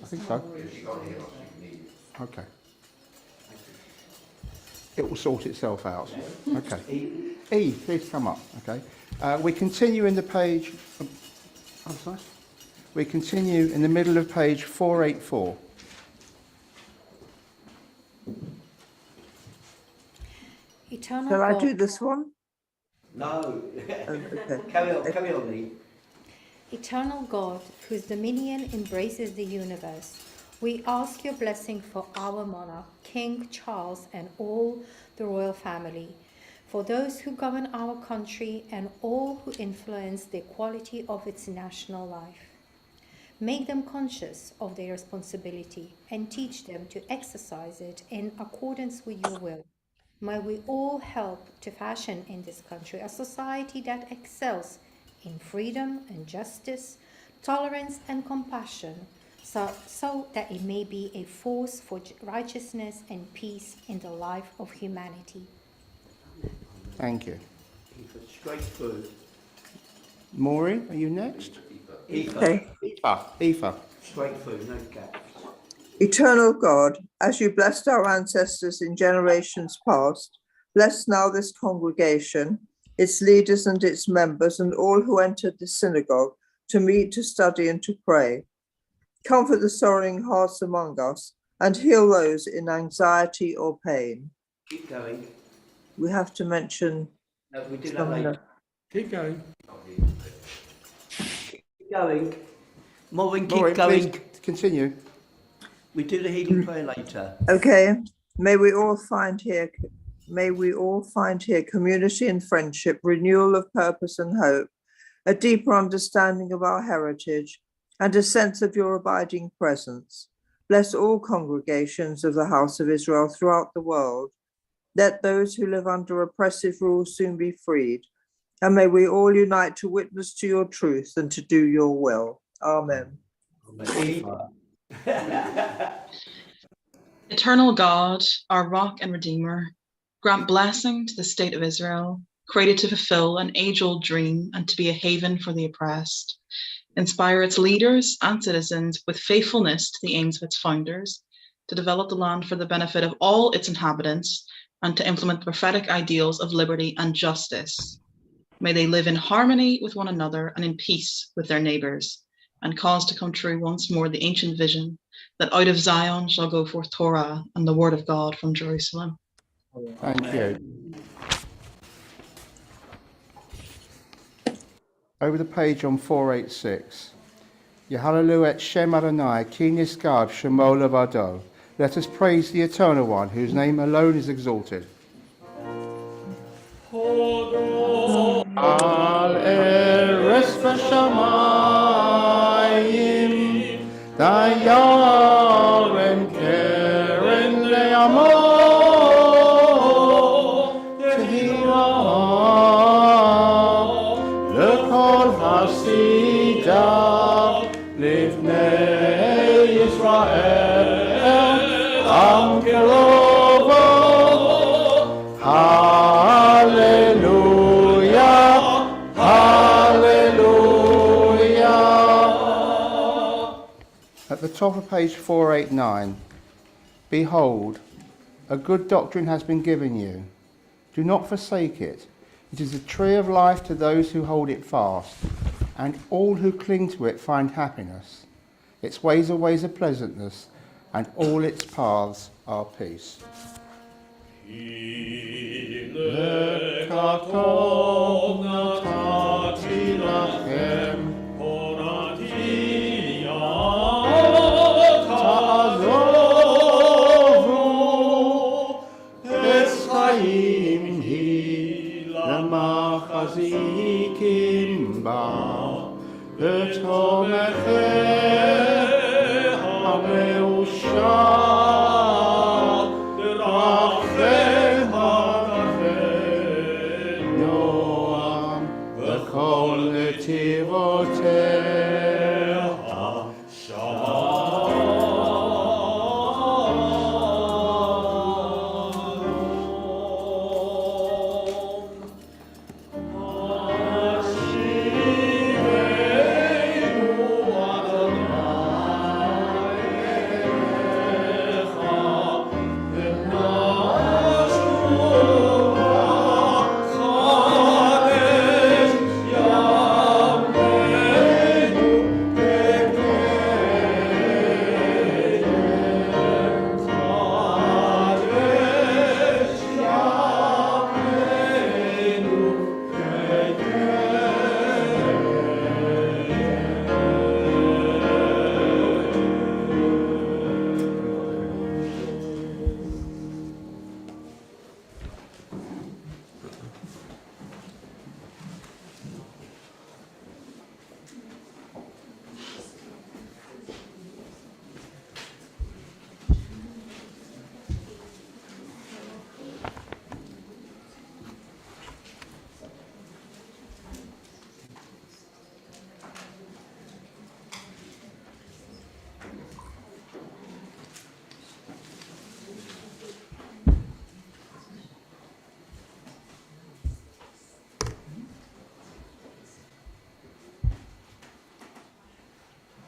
I think so. If you can't hear us, you can hear you. Okay. It will sort itself out. Okay. E, please come up. Okay. We continue in the page. Oh, sorry. We continue in the middle of page 484. Eternal Shall I God. do this one? No. Okay. Carry on, Lee. Eternal God, whose dominion embraces the universe, we ask your blessing for our monarch, King Charles, and all the royal family, for those who govern our country and all who influence the quality of its national life. Make them conscious of their responsibility and teach them to exercise it in accordance with your will. May we all help to fashion in this country a society that excels in freedom and justice, tolerance and compassion, so that it may be a force for righteousness and peace in the life of humanity. Thank you. Straight through. Maureen, are you next? Okay. Aoife. Straight through, no gaps. Eternal God, as you blessed our ancestors in generations past, bless now this congregation, its leaders and its members, and all who entered the synagogue to meet, to study, and to pray. Comfort the sorrowing hearts among us, and heal those in anxiety or pain. Keep going. We have to mention. No, we do that later. Keep going. Keep going. Maureen, keep Maureen, going. please continue. We do the healing prayer later. Okay. May we all find here community and friendship, renewal of purpose and hope, a deeper understanding of our heritage, and a sense of your abiding presence. Bless all congregations of the House of Israel throughout the world. Let those who live under oppressive rule soon be freed. And may we all unite to witness to your truth and to do your will. Amen. Eternal God, our rock and redeemer, grant blessing to the state of Israel, created to fulfill an age-old dream and to be a haven for the oppressed. Inspire its leaders and citizens with faithfulness to the aims of its founders, to develop the land for the benefit of all its inhabitants, and to implement the prophetic ideals of liberty and justice. May they live in harmony with one another and in peace with their neighbors, and cause to come true once more the ancient vision that out of Zion shall go forth Torah and the word of God from Jerusalem. Thank you. Over the page on 486. Yehalelu et Shem Adonai, ki niskav shemo levado. Let us praise the Eternal One, whose name alone is exalted. Al eres b'shamayim, dayaren keren le'amo, tehira lekol hasida livnei Yisrael am kerovo. Hallelujah, hallelujah. At the top of page 489, behold, a good doctrine has been given you. Do not forsake it. It is a tree of life to those who hold it fast, and all who cling to it find happiness. Its ways are ways of pleasantness, and all its paths are peace. Lekatov natati lachem, ponati ta'azovu, es chaim hi lamachazikim ba, v'tomechem ha'meusha.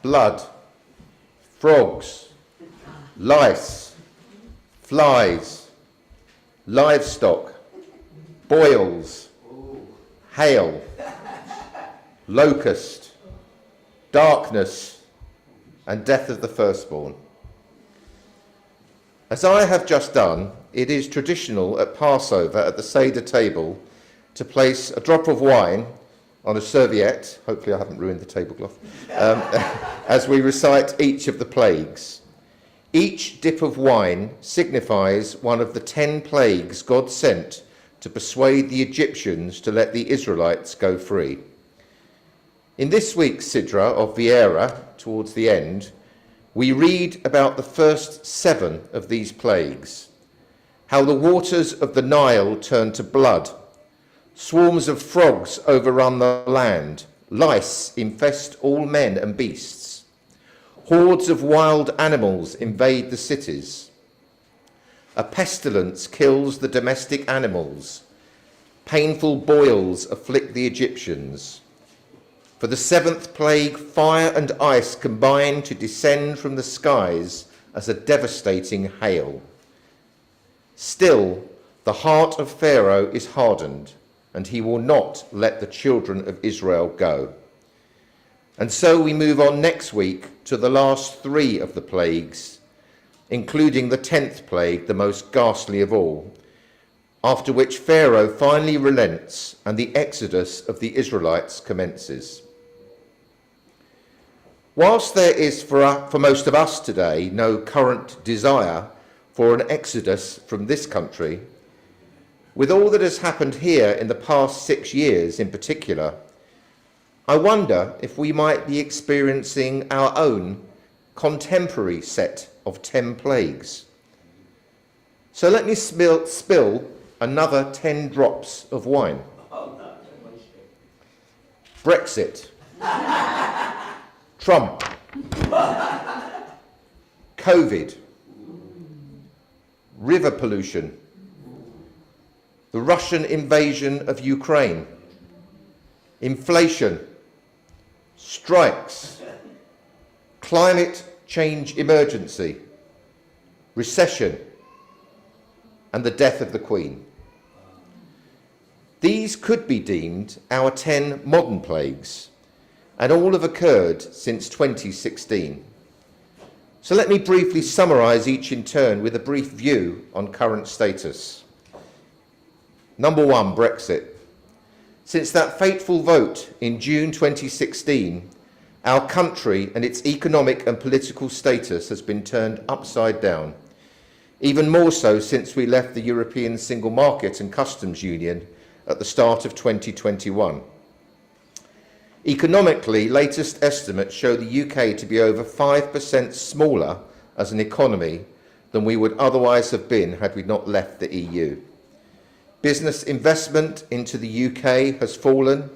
Blood, frogs, lice, flies, livestock, boils, hail, locust, darkness, and death of the firstborn. As I have just done, it is traditional at Passover at the Seder table to place a drop of wine on a serviette, hopefully I haven't ruined the tablecloth, as we recite each of the plagues. Each dip of wine signifies one of the 10 plagues God sent to persuade the Egyptians to let the Israelites go free. In this week's Sidra of Vieira, towards the end, we read about the first 7 of these plagues, how the waters of the Nile turn to blood, swarms of frogs overrun the land, lice infest all men and beasts, hordes of wild animals invade the cities, a pestilence kills the domestic animals, painful boils afflict the Egyptians. For the 7th plague, fire and ice combine to descend from the skies as a devastating hail. Still, the heart of Pharaoh is hardened, and he will not let the children of Israel go. And so we move on next week to the last 3 of the plagues, including the 10th plague, the most ghastly of all, after which Pharaoh finally relents and the exodus of the Israelites commences. Whilst there is for most of us today no current desire for an exodus from this country, With all that has happened here in the past 6 years in particular, I wonder if we might be experiencing our own contemporary set of 10 plagues. So let me spill another 10 drops of wine. Brexit, Trump, COVID, river pollution, the Russian invasion of Ukraine, inflation, strikes, climate change emergency, recession, and the death of the Queen. These could be deemed our 10 modern plagues, and all have occurred since 2016. So let me briefly summarise each in turn with a brief view on current status. Number 1, Brexit. Since that fateful vote in June 2016, our country and its economic and political status has been turned upside down, even more so since we left the European Single Market and Customs Union at the start of 2021. Economically, latest estimates show the UK to be over 5% smaller as an economy than we would otherwise have been had we not left the EU. Business investment into the UK has fallen,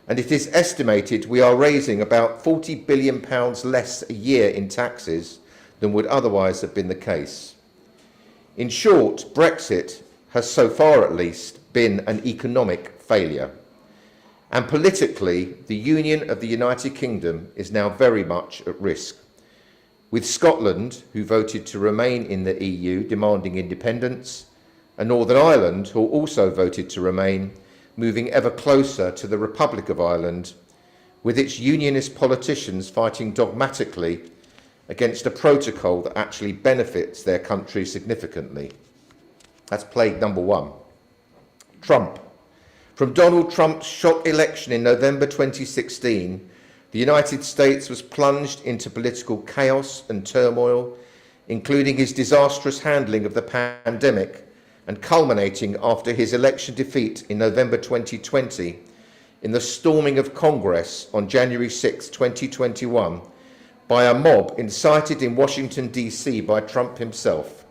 and it is estimated we are raising about £40 billion less a year in taxes than would otherwise have been the case. In short, Brexit has, so far at least, been an economic failure. And politically, the Union of the United Kingdom is now very much at risk, with Scotland, who voted to remain in the EU, demanding independence, and Northern Ireland, who also voted to remain, moving ever closer to the Republic of Ireland, with its unionist politicians fighting dogmatically against a protocol that actually benefits their country significantly. That's plague number 1. Trump. From Donald Trump's shock election in November 2016, the United States was plunged into political chaos and turmoil, including his disastrous handling of the pandemic, and culminating after his election defeat in November 2020 in the storming of Congress on January 6, 2021, by a mob incited in Washington, D.C. by Trump himself.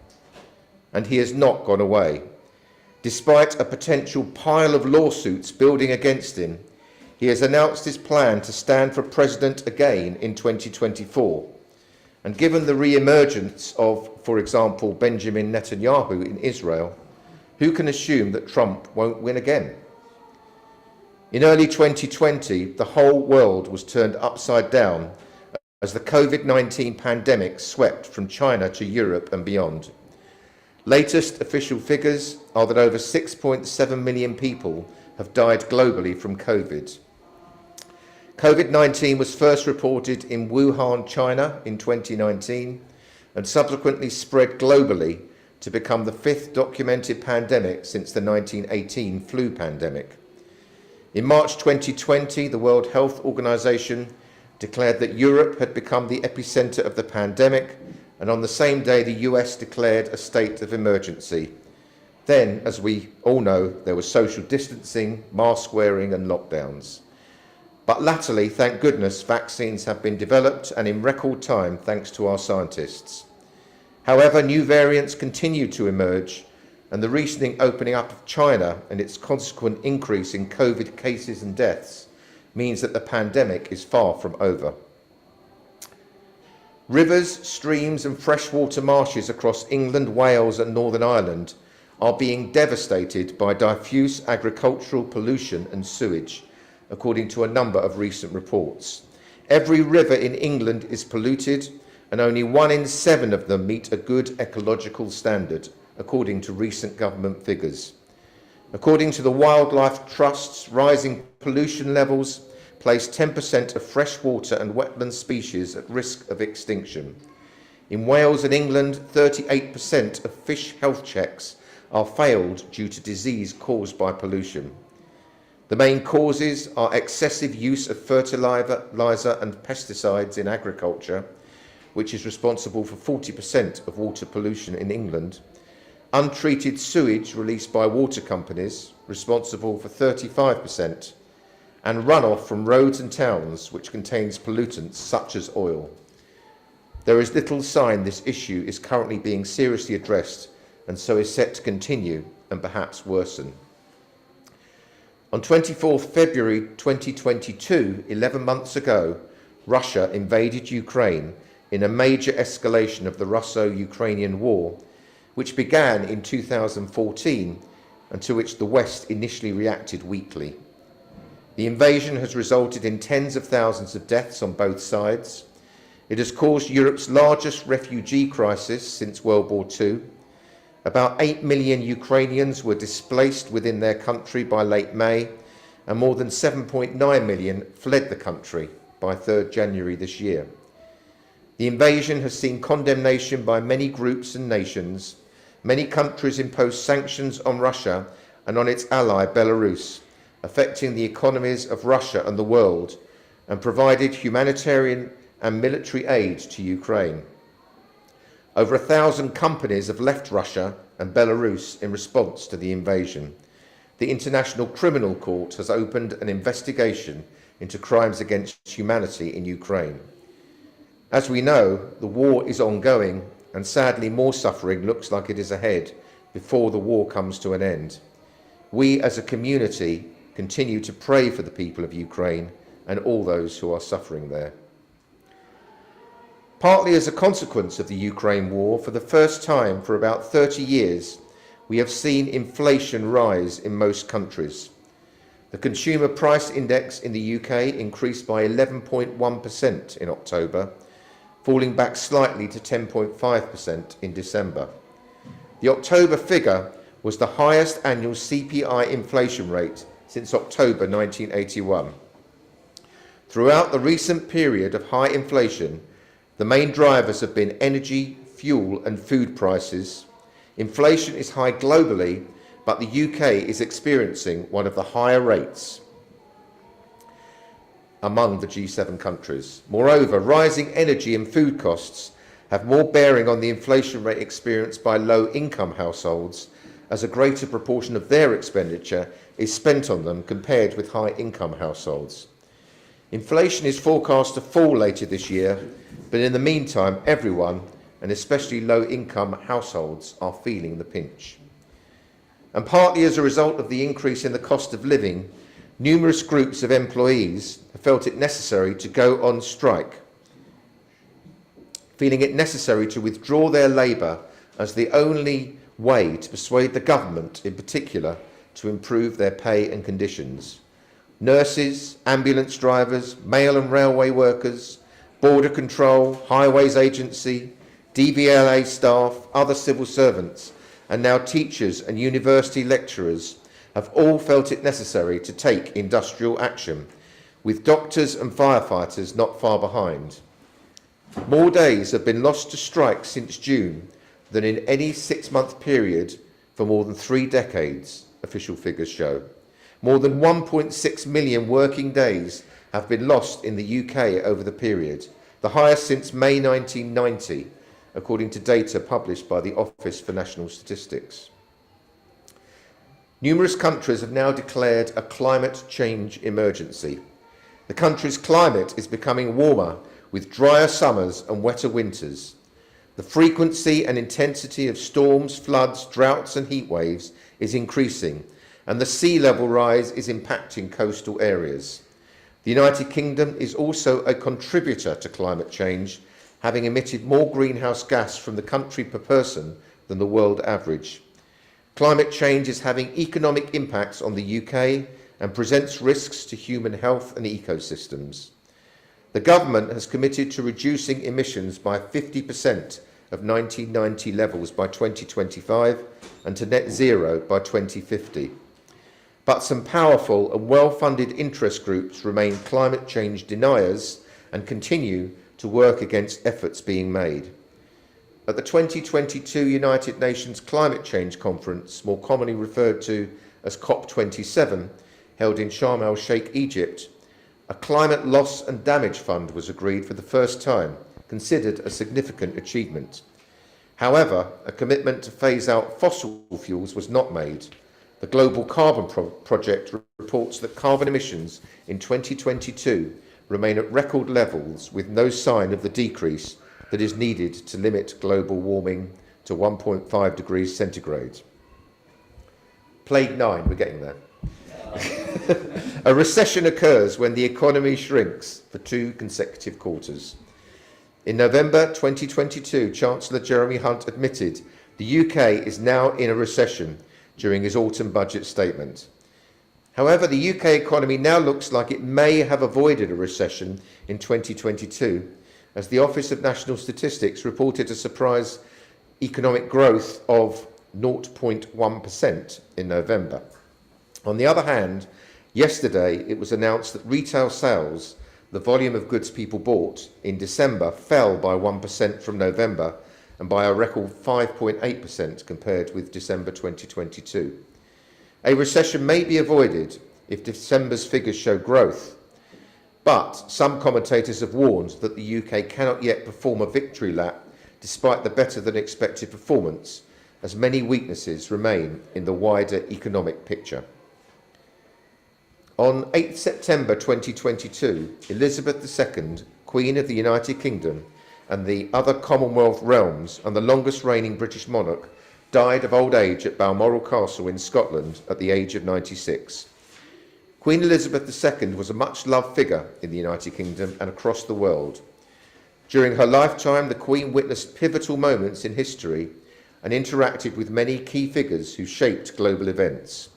And he has not gone away. Despite a potential pile of lawsuits building against him, he has announced his plan to stand for president again in 2024. And given the re-emergence of, for example, Benjamin Netanyahu in Israel, who can assume that Trump won't win again? In early 2020, the whole world was turned upside down as the COVID-19 pandemic swept from China to Europe and beyond. Latest official figures are that over 6.7 million people have died globally from COVID. COVID-19 was first reported in Wuhan, China in 2019 and subsequently spread globally to become the 5th documented pandemic since the 1918 flu pandemic. In March 2020, the World Health Organization declared that Europe had become the epicenter of the pandemic, and on the same day the US declared a state of emergency. Then, as we all know, there was social distancing, mask wearing and lockdowns. But latterly, thank goodness, vaccines have been developed and in record time thanks to our scientists. However, new variants continue to emerge, and the recent opening up of China and its consequent increase in COVID cases and deaths means that the pandemic is far from over. Rivers, streams and freshwater marshes across England, Wales and Northern Ireland are being devastated by diffuse agricultural pollution and sewage, according to a number of recent reports. Every river in England is polluted, and only 1 in 7 of them meet a good ecological standard, according to recent government figures. According to the Wildlife Trust's rising pollution levels place 10% of freshwater and wetland species at risk of extinction. In Wales and England, 38% of fish health checks are failed due to disease caused by pollution. The main causes are excessive use of fertiliser and pesticides in agriculture, which is responsible for 40% of water pollution in England, untreated sewage released by water companies, responsible for 35%, and runoff from roads and towns, which contains pollutants such as oil. There is little sign this issue is currently being seriously addressed, and so is set to continue and perhaps worsen. On 24 February 2022, 11 months ago, Russia invaded Ukraine in a major escalation of the Russo-Ukrainian war, which began in 2014 and to which the West initially reacted weakly. The invasion has resulted in tens of thousands of deaths on both sides. It has caused Europe's largest refugee crisis since World War II. About 8 million Ukrainians were displaced within their country by late May, and more than 7.9 million fled the country by 3rd January this year. The invasion has seen condemnation by many groups and nations. Many countries imposed sanctions on Russia and on its ally Belarus, affecting the economies of Russia and the world, and provided humanitarian and military aid to Ukraine. Over 1,000 companies have left Russia and Belarus in response to the invasion. The International Criminal Court has opened an investigation into crimes against humanity in Ukraine. As we know, the war is ongoing, and sadly more suffering looks like it is ahead before the war comes to an end. We as a community continue to pray for the people of Ukraine and all those who are suffering there. Partly as a consequence of the Ukraine war, for the first time for about 30 years, we have seen inflation rise in most countries. The Consumer Price Index in the UK increased by 11.1% in October, falling back slightly to 10.5% in December. The October figure was the highest annual CPI inflation rate since October 1981. Throughout the recent period of high inflation, the main drivers have been energy, fuel and food prices. Inflation is high globally, but the UK is experiencing one of the higher rates among the G7 countries. Moreover, rising energy and food costs have more bearing on the inflation rate experienced by low-income households, as a greater proportion of their expenditure is spent on them compared with high-income households. Inflation is forecast to fall later this year, but in the meantime, everyone, and especially low-income households, are feeling the pinch. And partly as a result of the increase in the cost of living, numerous groups of employees have felt it necessary to go on strike, feeling it necessary to withdraw their labour as the only way to persuade the government, in particular, to improve their pay and conditions. Nurses, ambulance drivers, mail and railway workers, border control, highways agency, DVLA staff, other civil servants, and now teachers and university lecturers have all felt it necessary to take industrial action, with doctors and firefighters not far behind. More days have been lost to strike since June than in any 6-month period for more than 3 decades, official figures show. More than 1.6 million working days have been lost in the UK over the period, the highest since May 1990, according to data published by the Office for National Statistics. Numerous countries have now declared a climate change emergency. The country's climate is becoming warmer, with drier summers and wetter winters. The frequency and intensity of storms, floods, droughts and heat waves is increasing, and the sea level rise is impacting coastal areas. The United Kingdom is also a contributor to climate change, having emitted more greenhouse gas from the country per person than the world average. Climate change is having economic impacts on the UK and presents risks to human health and ecosystems. The government has committed to reducing emissions by 50% of 1990 levels by 2025 and to net zero by 2050. But some powerful and well-funded interest groups remain climate change deniers and continue to work against efforts being made. At the 2022 United Nations Climate Change Conference, more commonly referred to as COP27, held in Sharm el-Sheikh, Egypt, a climate loss and damage fund was agreed for the first time, considered a significant achievement. However, a commitment to phase out fossil fuels was not made. The Global Carbon Project reports that carbon emissions in 2022 remain at record levels with no sign of the decrease that is needed to limit global warming to 1.5 degrees centigrade. Plague 9, we're getting there. A recession occurs when the economy shrinks for 2 consecutive quarters. In November 2022, Chancellor Jeremy Hunt admitted the UK is now in a recession during his autumn budget statement. However, the UK economy now looks like it may have avoided a recession in 2022, as the Office of National Statistics reported a surprise economic growth of 0.1% in November. On the other hand, yesterday it was announced that retail sales, the volume of goods people bought in December, fell by 1% from November and by a record 5.8% compared with December 2022. A recession may be avoided if December's figures show growth, but some commentators have warned that the UK cannot yet perform a victory lap despite the better than expected performance, as many weaknesses remain in the wider economic picture. On 8 September 2022, Elizabeth II, Queen of the United Kingdom and the other Commonwealth realms and the longest reigning British monarch, died of old age at Balmoral Castle in Scotland at the age of 96. Queen Elizabeth II was a much-loved figure in the United Kingdom and across the world. During her lifetime, the Queen witnessed pivotal moments in history and interacted with many key figures who shaped global events.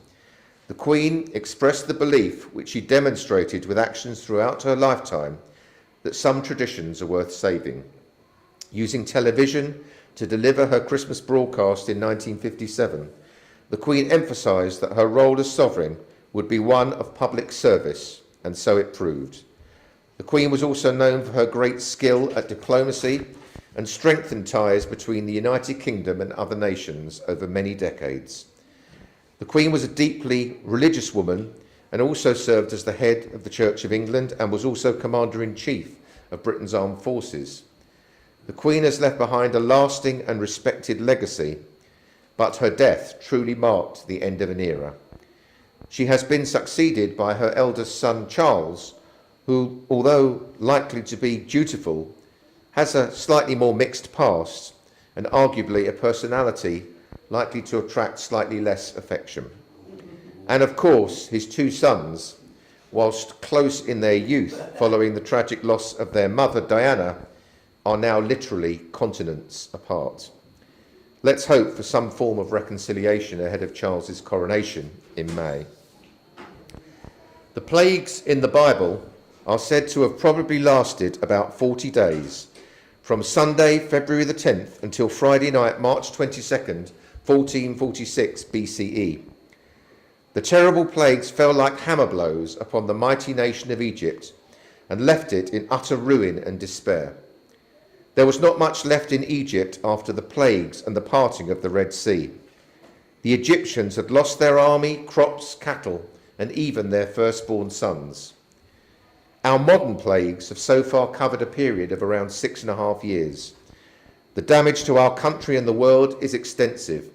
The Queen expressed the belief, which she demonstrated with actions throughout her lifetime, that some traditions are worth saving. Using television to deliver her Christmas broadcast in 1957, the Queen emphasised that her role as sovereign would be one of public service, and so it proved. The Queen was also known for her great skill at diplomacy and strengthened ties between the United Kingdom and other nations over many decades. The Queen was a deeply religious woman and also served as the head of the Church of England and was also Commander-in-Chief of Britain's armed forces. The Queen has left behind a lasting and respected legacy, but her death truly marked the end of an era. She has been succeeded by her eldest son, Charles, who, although likely to be dutiful, has a slightly more mixed past and arguably a personality likely to attract slightly less affection. And of course, his 2 sons, whilst close in their youth following the tragic loss of their mother, Diana, are now literally continents apart. Let's hope for some form of reconciliation ahead of Charles's coronation in May. The plagues in the Bible are said to have probably lasted about 40 days, from Sunday, February the 10th, until Friday night, March 22nd, 1446 BCE. The terrible plagues fell like hammer blows upon the mighty nation of Egypt and left it in utter ruin and despair. There was not much left in Egypt after the plagues and the parting of the Red Sea. The Egyptians had lost their army, crops, cattle, and even their firstborn sons. Our modern plagues have so far covered a period of around 6.5 years. The damage to our country and the world is extensive,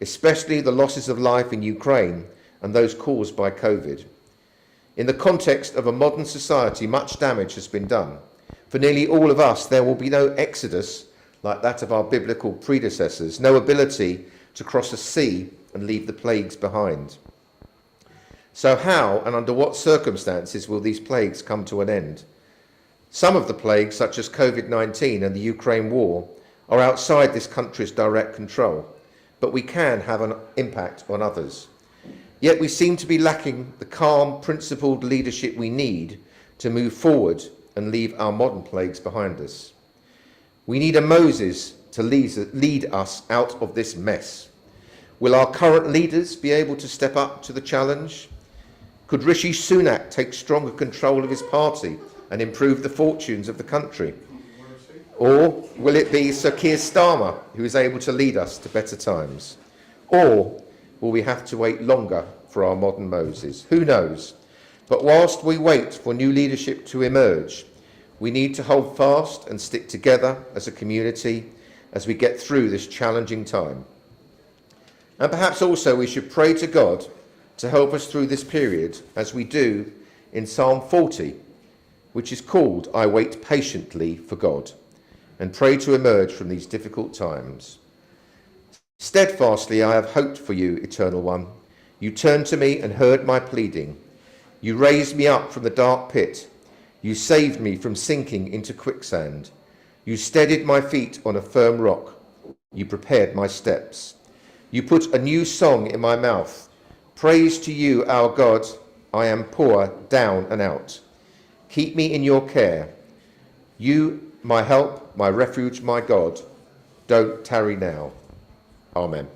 especially the losses of life in Ukraine and those caused by COVID. In the context of a modern society, much damage has been done. For nearly all of us, there will be no exodus like that of our biblical predecessors, no ability to cross a sea and leave the plagues behind. So how and under what circumstances will these plagues come to an end? Some of the plagues, such as COVID-19 and the Ukraine war, are outside this country's direct control, but we can have an impact on others. Yet we seem to be lacking the calm, principled leadership we need to move forward and leave our modern plagues behind us. We need a Moses to lead us out of this mess. Will our current leaders be able to step up to the challenge? Could Rishi Sunak take stronger control of his party and improve the fortunes of the country? Or will it be Sir Keir Starmer who is able to lead us to better times? Or will we have to wait longer for our modern Moses? Who knows? But whilst we wait for new leadership to emerge, we need to hold fast and stick together as a community as we get through this challenging time. And perhaps also we should pray to God to help us through this period, as we do in Psalm 40, which is called I Wait Patiently for God, and pray to emerge from these difficult times. Steadfastly I have hoped for you, Eternal One. You turned to me and heard my pleading. You raised me up from the dark pit. You saved me from sinking into quicksand. You steadied my feet on a firm rock. You prepared my steps. You put a new song in my mouth. Praise to you, our God. I am poor, down and out. Keep me in your care. You, my help, my refuge, my God. Don't tarry now. Amen.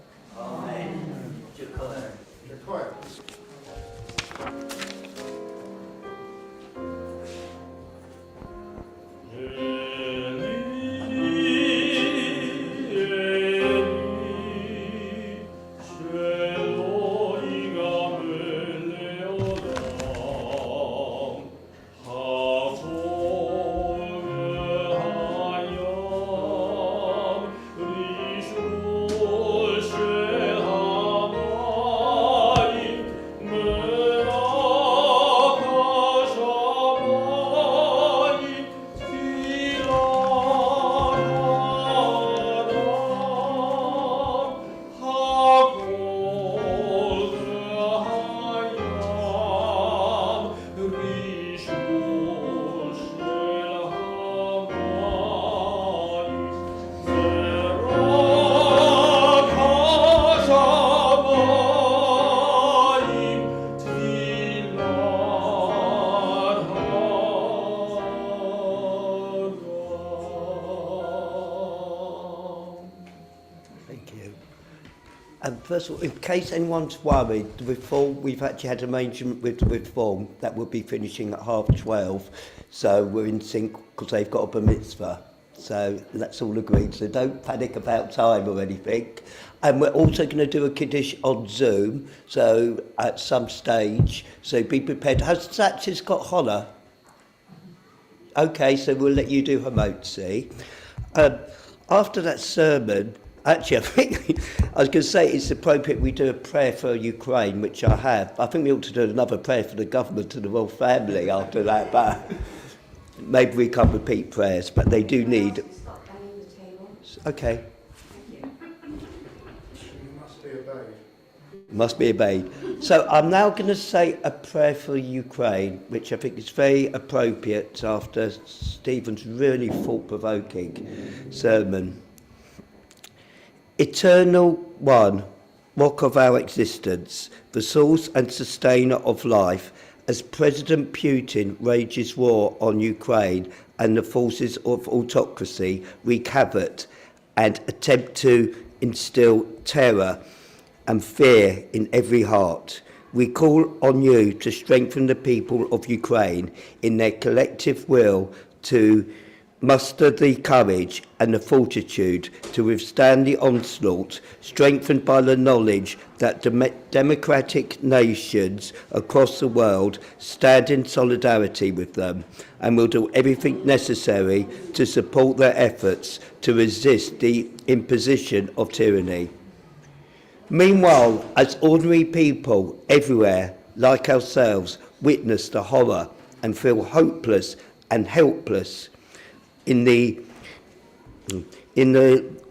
First of all, in case anyone's worried, the reform, we've actually had an arrangement with the reform that will be finishing at 12:30, so we're in sync because they've got a bar mitzvah. So that's all agreed, so don't panic about time or anything. And we're also going to do a Kiddush on Zoom, so at some stage, so be prepared. Has Satch's got Hannah? Okay, so we'll let you do Hamotzi. After that sermon, actually, I think I was going to say it's appropriate we do a prayer for Ukraine, which I have. I think we ought to do another prayer for the government and the royal family after that, but maybe we can't repeat prayers, but they do need... Okay. Must be obeyed. So I'm now going to say a prayer for Ukraine, which I think is very appropriate after Stephen's really thought-provoking sermon. Eternal One, rock of our existence, the source and sustainer of life, as President Putin wages war on Ukraine and the forces of autocracy wreak havoc and attempt to instill terror and fear in every heart, we call on you to strengthen the people of Ukraine in their collective will to muster the courage and the fortitude to withstand the onslaught, strengthened by the knowledge that democratic nations across the world stand in solidarity with them and will do everything necessary to support their efforts to resist the imposition of tyranny. Meanwhile, as ordinary people everywhere, like ourselves, witness the horror and feel hopeless and helpless in the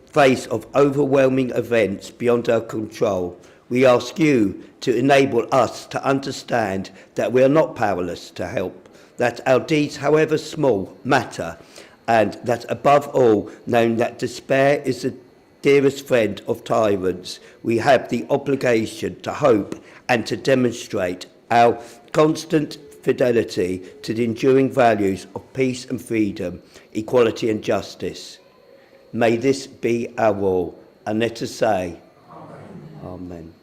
face of overwhelming events beyond our control, we ask you to enable us to understand that we are not powerless to help, that our deeds, however small, matter, and that above all, knowing that despair is the dearest friend of tyrants, we have the obligation to hope and to demonstrate our constant fidelity to the enduring values of peace and freedom, equality and justice. May this be our all, and let us say, Amen.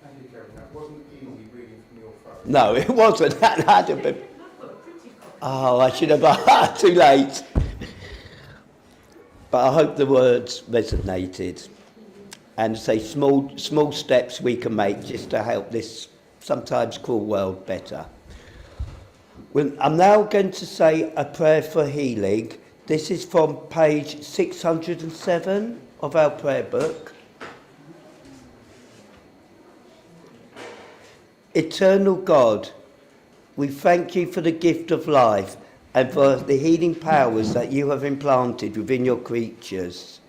Thank you, Kevin. That wasn't easy reading from your phone. No, it wasn't. That had to be... Oh, I should have... Too late. But I hope the words resonated. And say small steps we can make just to help this sometimes cruel world better. I'm now going to say a prayer for healing This is from page 607 of our prayer book. Eternal God, we thank you for the gift of life and for the healing powers that you have implanted within your creatures.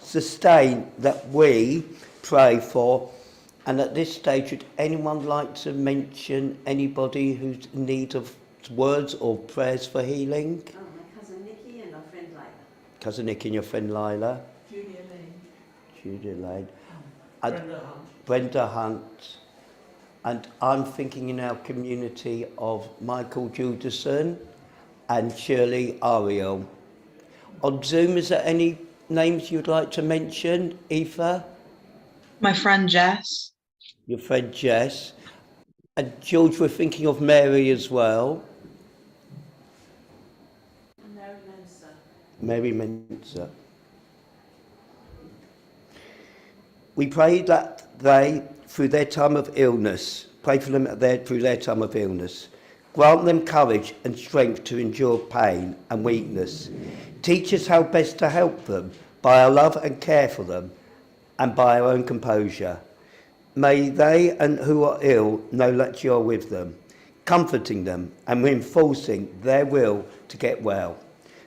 Sustain that we pray for. And at this stage, would anyone like to mention anybody who's in need of words or prayers for healing? Oh, my cousin Nikki and our friend Lila. Cousin Nikki and your friend Lila. Julia Lane. Julia Lane. Brenda Hunt. Brenda Hunt. And I'm thinking in our community of Michael Juderson and Shirley Ariel. On Zoom, is there any names you'd like to mention, Aoife? My friend Jess. Your friend Jess. And George, we're thinking of Mary as well. And Mary Mensa. Mary Mensa. We pray that they, through their time of illness, pray for them through their time of illness. Grant them courage and strength to endure pain and weakness. Teach us how best to help them by our love and care for them and by our own composure. May they and who are ill know that you are with them, comforting them and reinforcing their will to get well.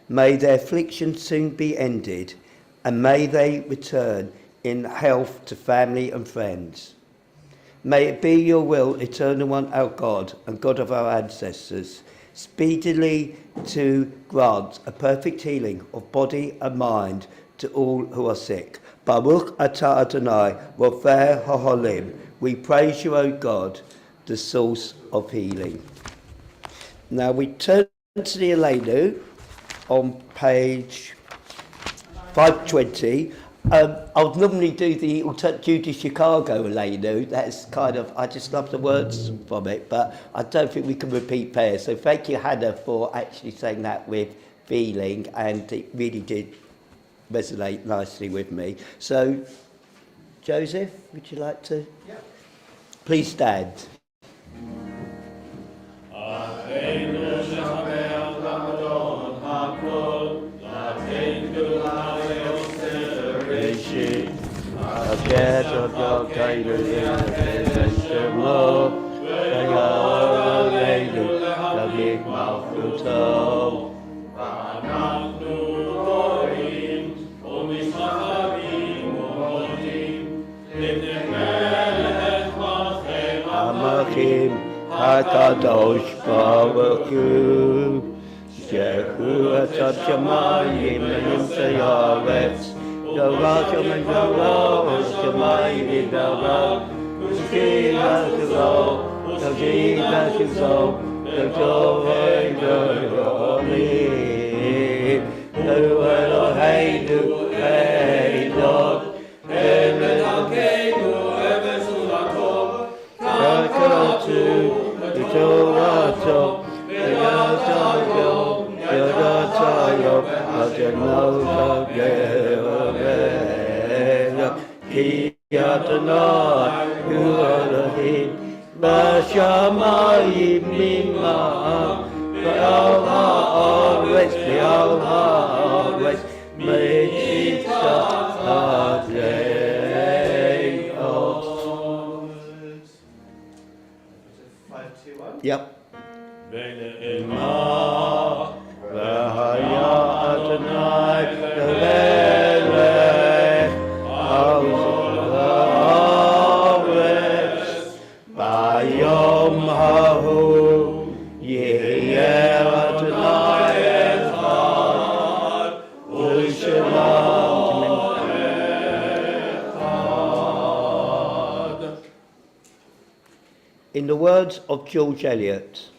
May their affliction soon be ended, and may they return in health to family and friends. May it be your will, Eternal One, our God and God of our ancestors, speedily to grant a perfect healing of body and mind to all who are sick. Baruch atah Adonai, Rofeh HaOlam. We praise you, O God, the source of healing. Now we turn to the Elenu on page 520. I would normally do the Judy Chicago Elenu. That's kind of, I just love the words from it, but I don't think we can repeat pairs. So thank you, Hannah, for actually saying that with feeling, and it really did resonate nicely with me. So, Joseph, would you like to? Yeah. Please stand. HaKadosh Baruch Hu Shehu Atzad Shamayim V'Yom Sheyaretz Yorah Shomen Yorah Shamayim V'Yorah Ushki V'Shuvah Ushki V'Shuvah Ushki V'Shuvah Hu Eloheinu Eilot Emet Alkeinu Emet Zulato Kakatu Torah, Yadatayo, Adenota, Ki Adonai, Hu Elohim, B'Shamayim Mimah, B'al Haaretz, B'al Haaretz, B'Tzitzat Hadeot. Yep. Ve'ne'emah v'haya Adonai le'melech ha'aretz b'yom hahu yehyeh Adonai echad u'shelam echad. In the words of George Eliot,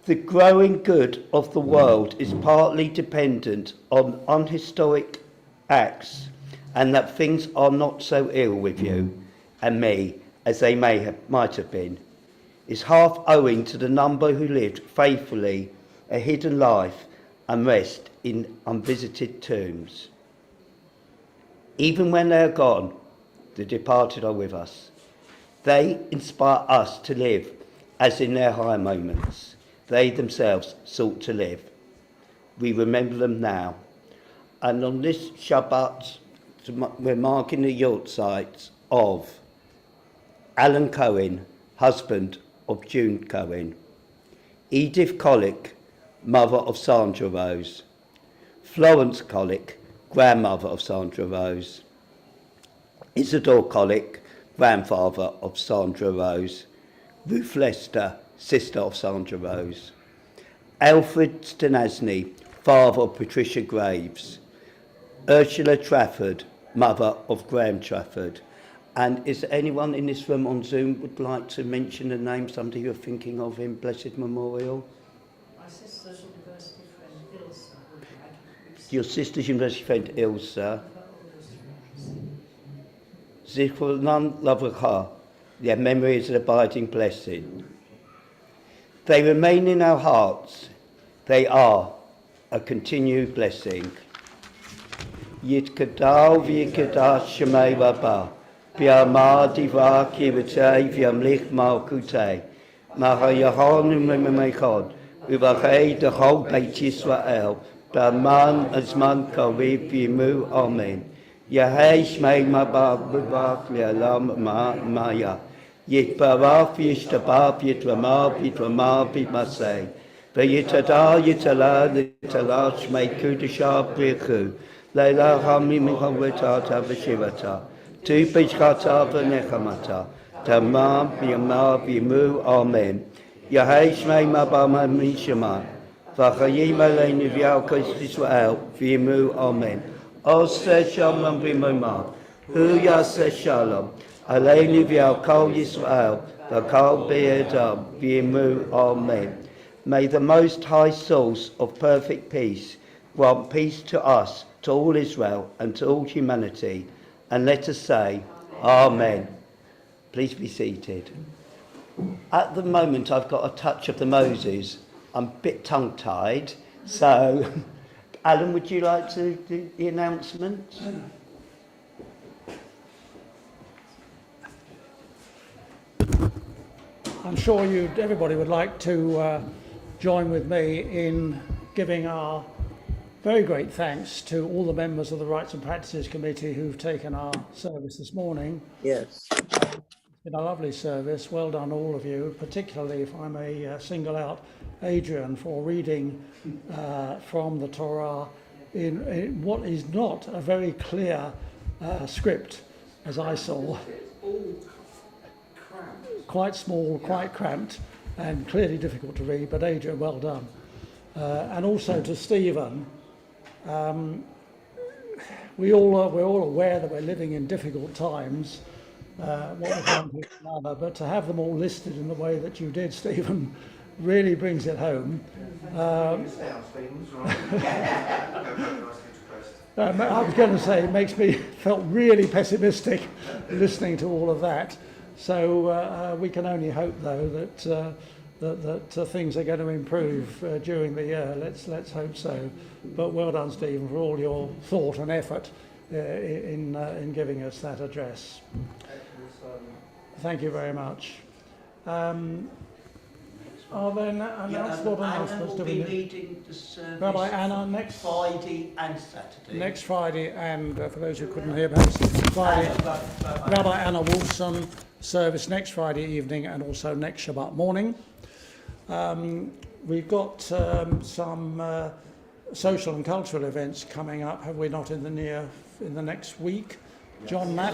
the growing good of the world is partly dependent on unhistoric acts, and that things are not so ill with you and me as they might have been, is half owing to the number who lived faithfully a hidden life and rest in unvisited tombs. Even when they are gone, the departed are with us. They inspire us to live as in their higher moments they themselves sought to live. we remember them now. And on this Shabbat, we're marking the yahrzeit of Alan Cohen, husband of June Cohen, Edith Collick, mother of Sandra Rose, Florence Collick, grandmother of Sandra Rose, Isidore Collick, grandfather of Sandra Rose, Ruth Lester, sister of Sandra Rose, Alfred Stanasny, father of Patricia Graves, Ursula Trafford, mother of Graham Trafford. And is there anyone in this room on Zoom would like to mention a name, somebody you're thinking of in blessed memorial? My sister's university friend, Ilse. Your sister's university friend, Ilse. Zichronan Lavracha, their memory is an abiding blessing. They remain in our hearts. They are a continued blessing. Yitkadal v'yikadash shemei rabba, b'yamah diva kiritei v'yamlich malkutei, mahayahonu memechod, uvachei dechol beit Yisrael, b'aman azman kariv v'yimu amen. Yahei shmei mabah b'vach le'alam maya, yitbarach v'yishtabach v'yitramah v'yitramah v'yitmasei, v'yitadal yitala shmei kudashah b'richu, Leila Hami Michavetata Vashivata, Tu Bishkata Vanechamata, Tamam Biyama Bimu Amen. Yahei Shmei Mabama Mishama, Vachayim Alein Vialkos Israel, Bimu Amen. Ose Shalom Bimoma, Hu Yase Shalom, Alein Vialkol Israel, Vakal Be'edam, Bimu Amen. May the Most High Source of perfect peace grant peace to us, to all Israel and to all humanity, and let us say, Amen. Please be seated. At the moment, I've got a touch of the Moses. I'm a bit tongue-tied, so Alan, would you like to do the announcement? I'm sure everybody would like to join with me in giving our very great thanks to all the members of the Rights and Practices Committee who've taken our service this morning. Yes. It's been a lovely service. Well done, all of you, particularly if I may single out Adrian for reading from the Torah in what is not a very clear script, as I saw. Quite small, quite cramped, and clearly difficult to read, but Adrian, well done. And also to Stephen. We're all aware that we're living in difficult times, what with one thing and another, but to have them all listed in the way that you did, Stephen, really brings it home. I was going to say, it makes me felt really pessimistic listening to all of that. So we can only hope, though, that things are going to improve during the year. Let's hope so. But well done, Stephen, for all your thought and effort in giving us that address. Thank you very much. Are there announcements? Anna will be leading the service Rabbi Anna next Friday and Saturday. Next Friday, and for those who couldn't hear, perhaps Friday, Rabbi Anna Wolfson service next Friday evening and also next Shabbat morning. We've got some social and cultural events coming up, have we not, in the next week? John Matt.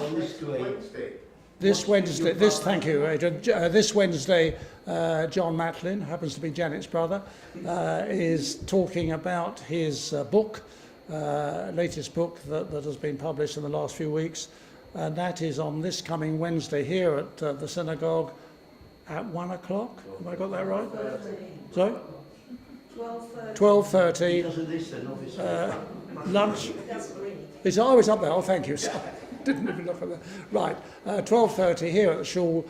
This Wednesday, thank you, Adrian. This Wednesday, John Matlin, happens to be Janet's brother, is talking about his book, latest book that has been published in the last few weeks, and that is on this coming Wednesday here at the synagogue at 1 o'clock. Have I got that right? Sorry? 12:30. Because of this, then, obviously. Lunch. It's always up there. Oh, thank you. Sorry. Didn't even look at that. Right, 12:30 here at the shul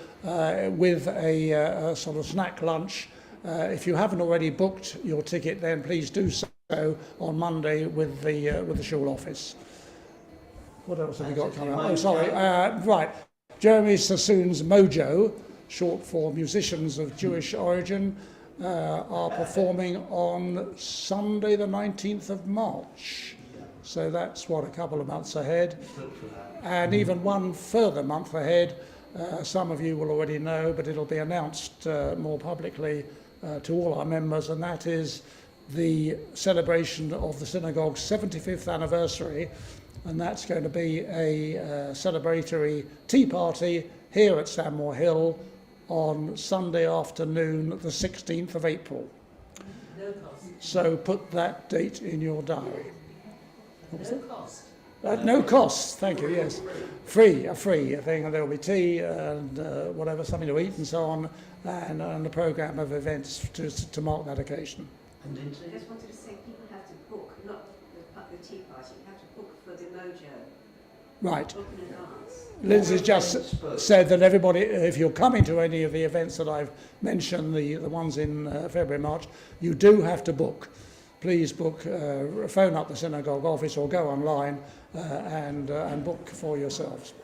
with a sort of snack lunch. If you haven't already booked your ticket, then please do so on Monday with the shul office. What else have we got coming up? Oh, sorry. Right, Jeremy Sassoon's Mojo, short for Musicians of Jewish Origin, are performing on Sunday the 19th of March. So that's, what, a couple of months ahead. And even one further month ahead, some of you will already know, but it'll be announced more publicly to all our members, and that is the celebration of the synagogue's 75th anniversary, and that's going to be a celebratory tea party here at Stanmore Hill on Sunday afternoon, the 16th of April. No cost. So put that date in your diary. What was No it? cost. No cost, thank you, yes. Free thing, and there will be tea and whatever, something to eat and so on, and a programme of events to mark that occasion. I just wanted to say people have to book, not the tea party, you have to book for the mojo. Right. Book in advance. Lindsay's just said that everybody, if you're coming to any of the events that I've mentioned, the ones in February, March, you do have to book. Please book, phone up the synagogue office or go online and book for yourselves.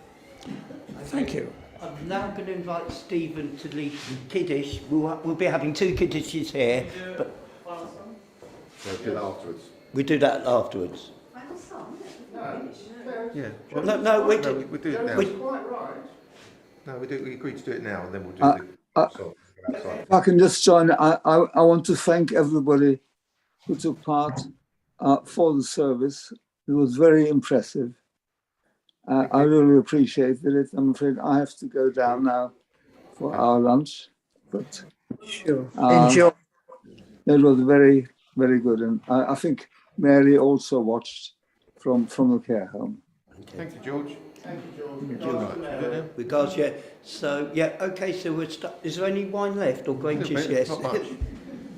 Thank you. I'm now going to invite Stephen to lead Kiddush. We'll be having 2 Kiddushes here, but We'll do that afterwards. we do that afterwards. Final song? Yeah. No, we do it now. Quite right. No, we agreed to do it now, and then we'll do the song outside. If I can just join, I want to thank everybody who took part for the service. It was very impressive. I really appreciated it. I'm afraid I have to go down now for our lunch, but sure. Enjoy. It was very, very good, and I think Mary also watched from the care home. Thank you, George. Thank you, George. Regards, yeah. So, yeah, okay, so we're is there any wine left or grape juice? Yes. Not much.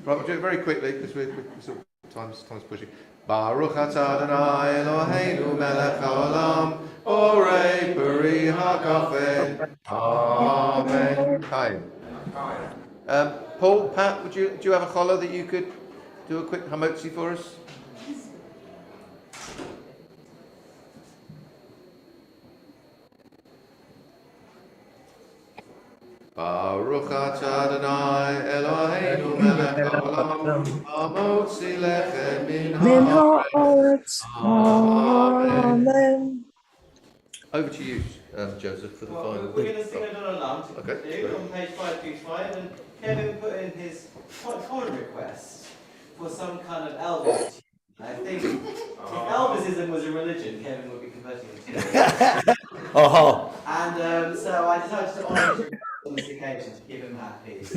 Right, we'll do it very quickly because we're sort of time's pushing. Baruch atah Adonai Eloheinu melech haolam borei peri hakafen. Amen. Hi. Paul, Pat, do you have a challah that you could do a quick hamotzi for us? Baruch atah Adonai Eloheinu melech haolam hamotzi lechem min haaretz. Amen. Over to you, Joseph, for the final. We're going to sing another lamp Okay. on page 525, and Kevin put in his quite common request for some kind of Elvis. I think if Elvisism was a religion, Kevin would be converting it to. And so I decided to honour him on this occasion to give him that piece.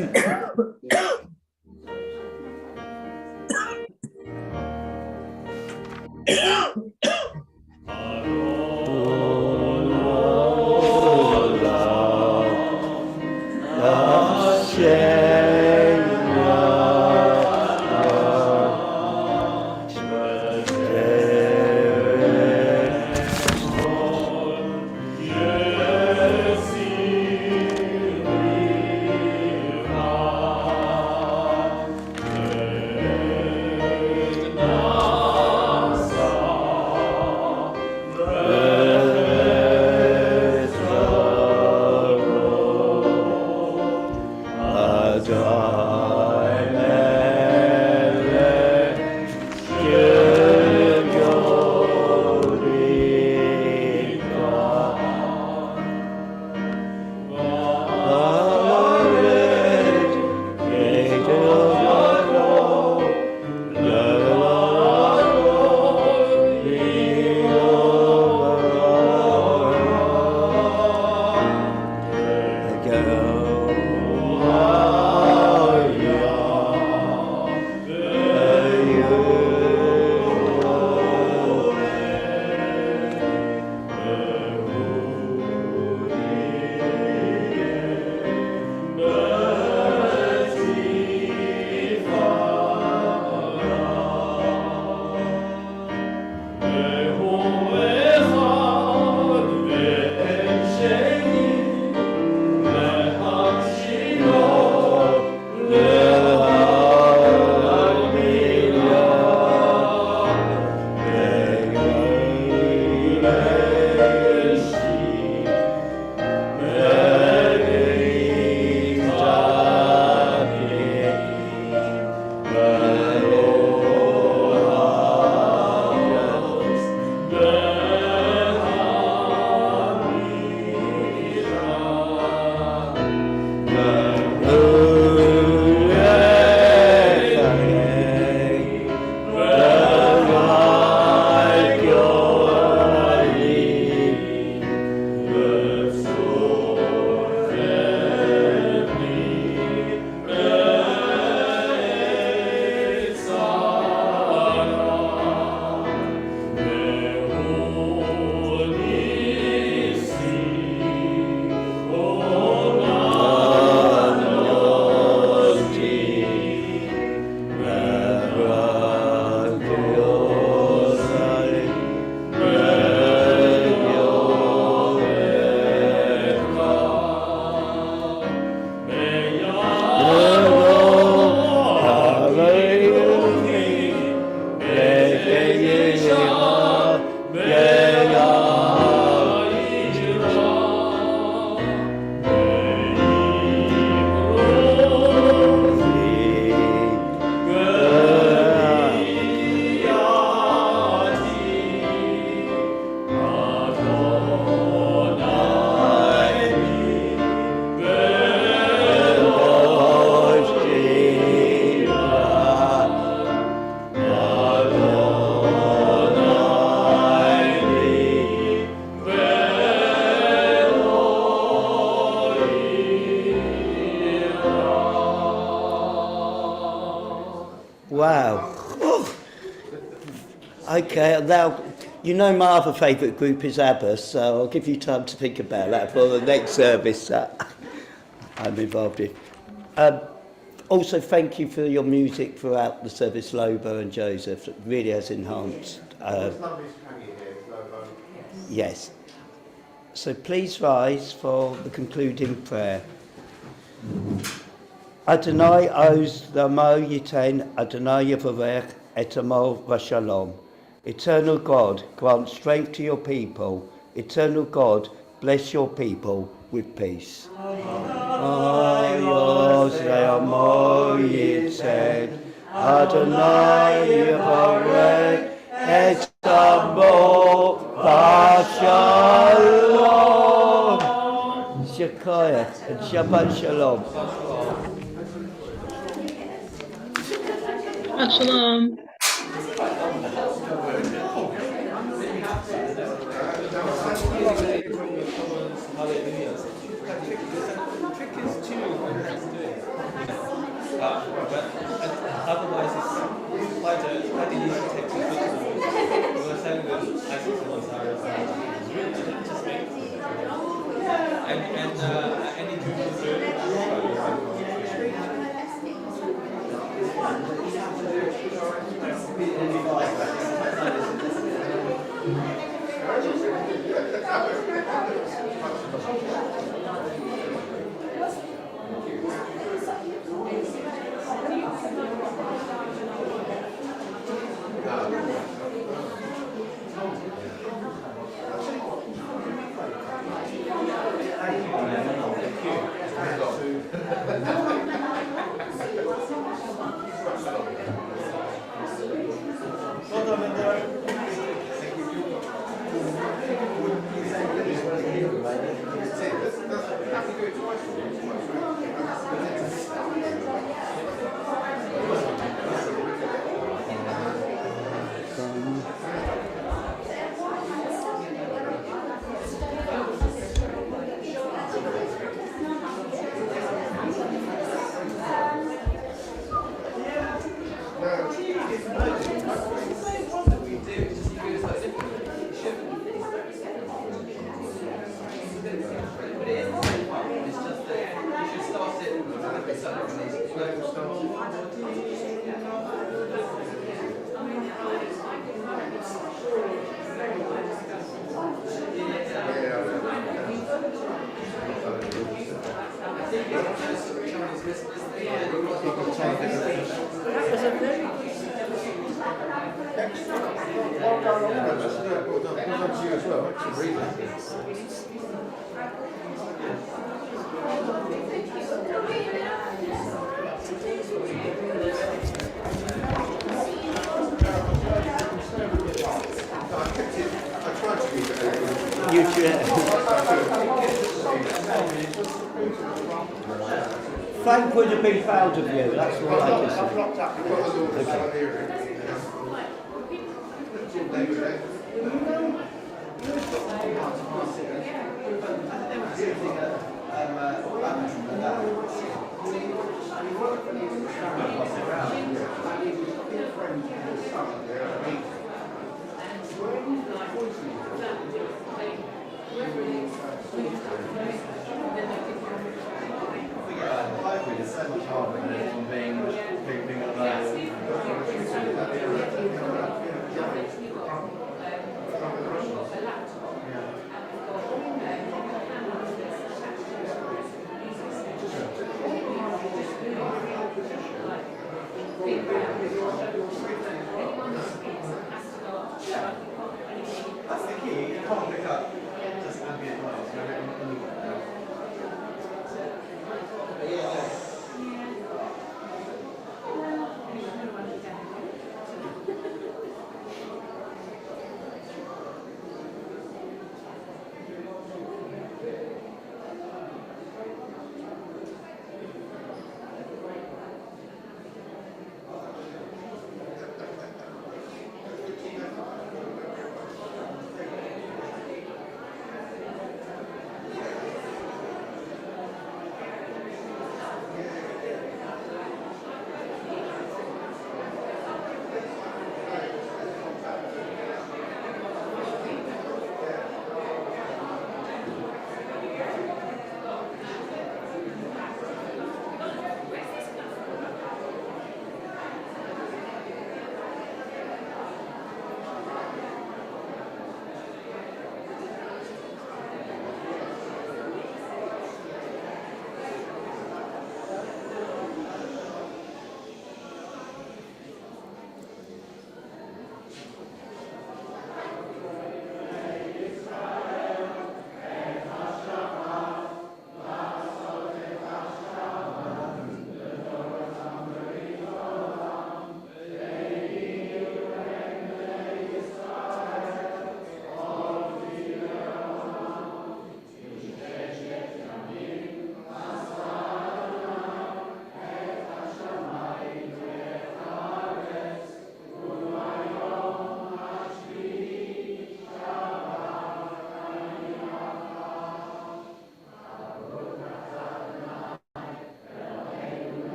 Wow. Okay, now, you know my other favourite group is ABBA, so I'll give you time to think about that for the next service that I'm involved in. Also, thank you for your music throughout the service, Lobo and Joseph. It really has enhanced. Yes. So please rise for the concluding prayer. Adonai oz damo yiten, Adonai yavarech et amo v'shalom. Eternal God, grant strength to your people. Eternal God, bless your people with peace. Adonai oz damo yiten, Adonai yavarech et amo v'shalom. Shekaya and Shabbat Shalom. Shalom. Otherwise, it's quite an easy text to listen to. We were saying that Isis was our just make and any group will do it. Frank would have been proud of you, that's all I can say. Okay.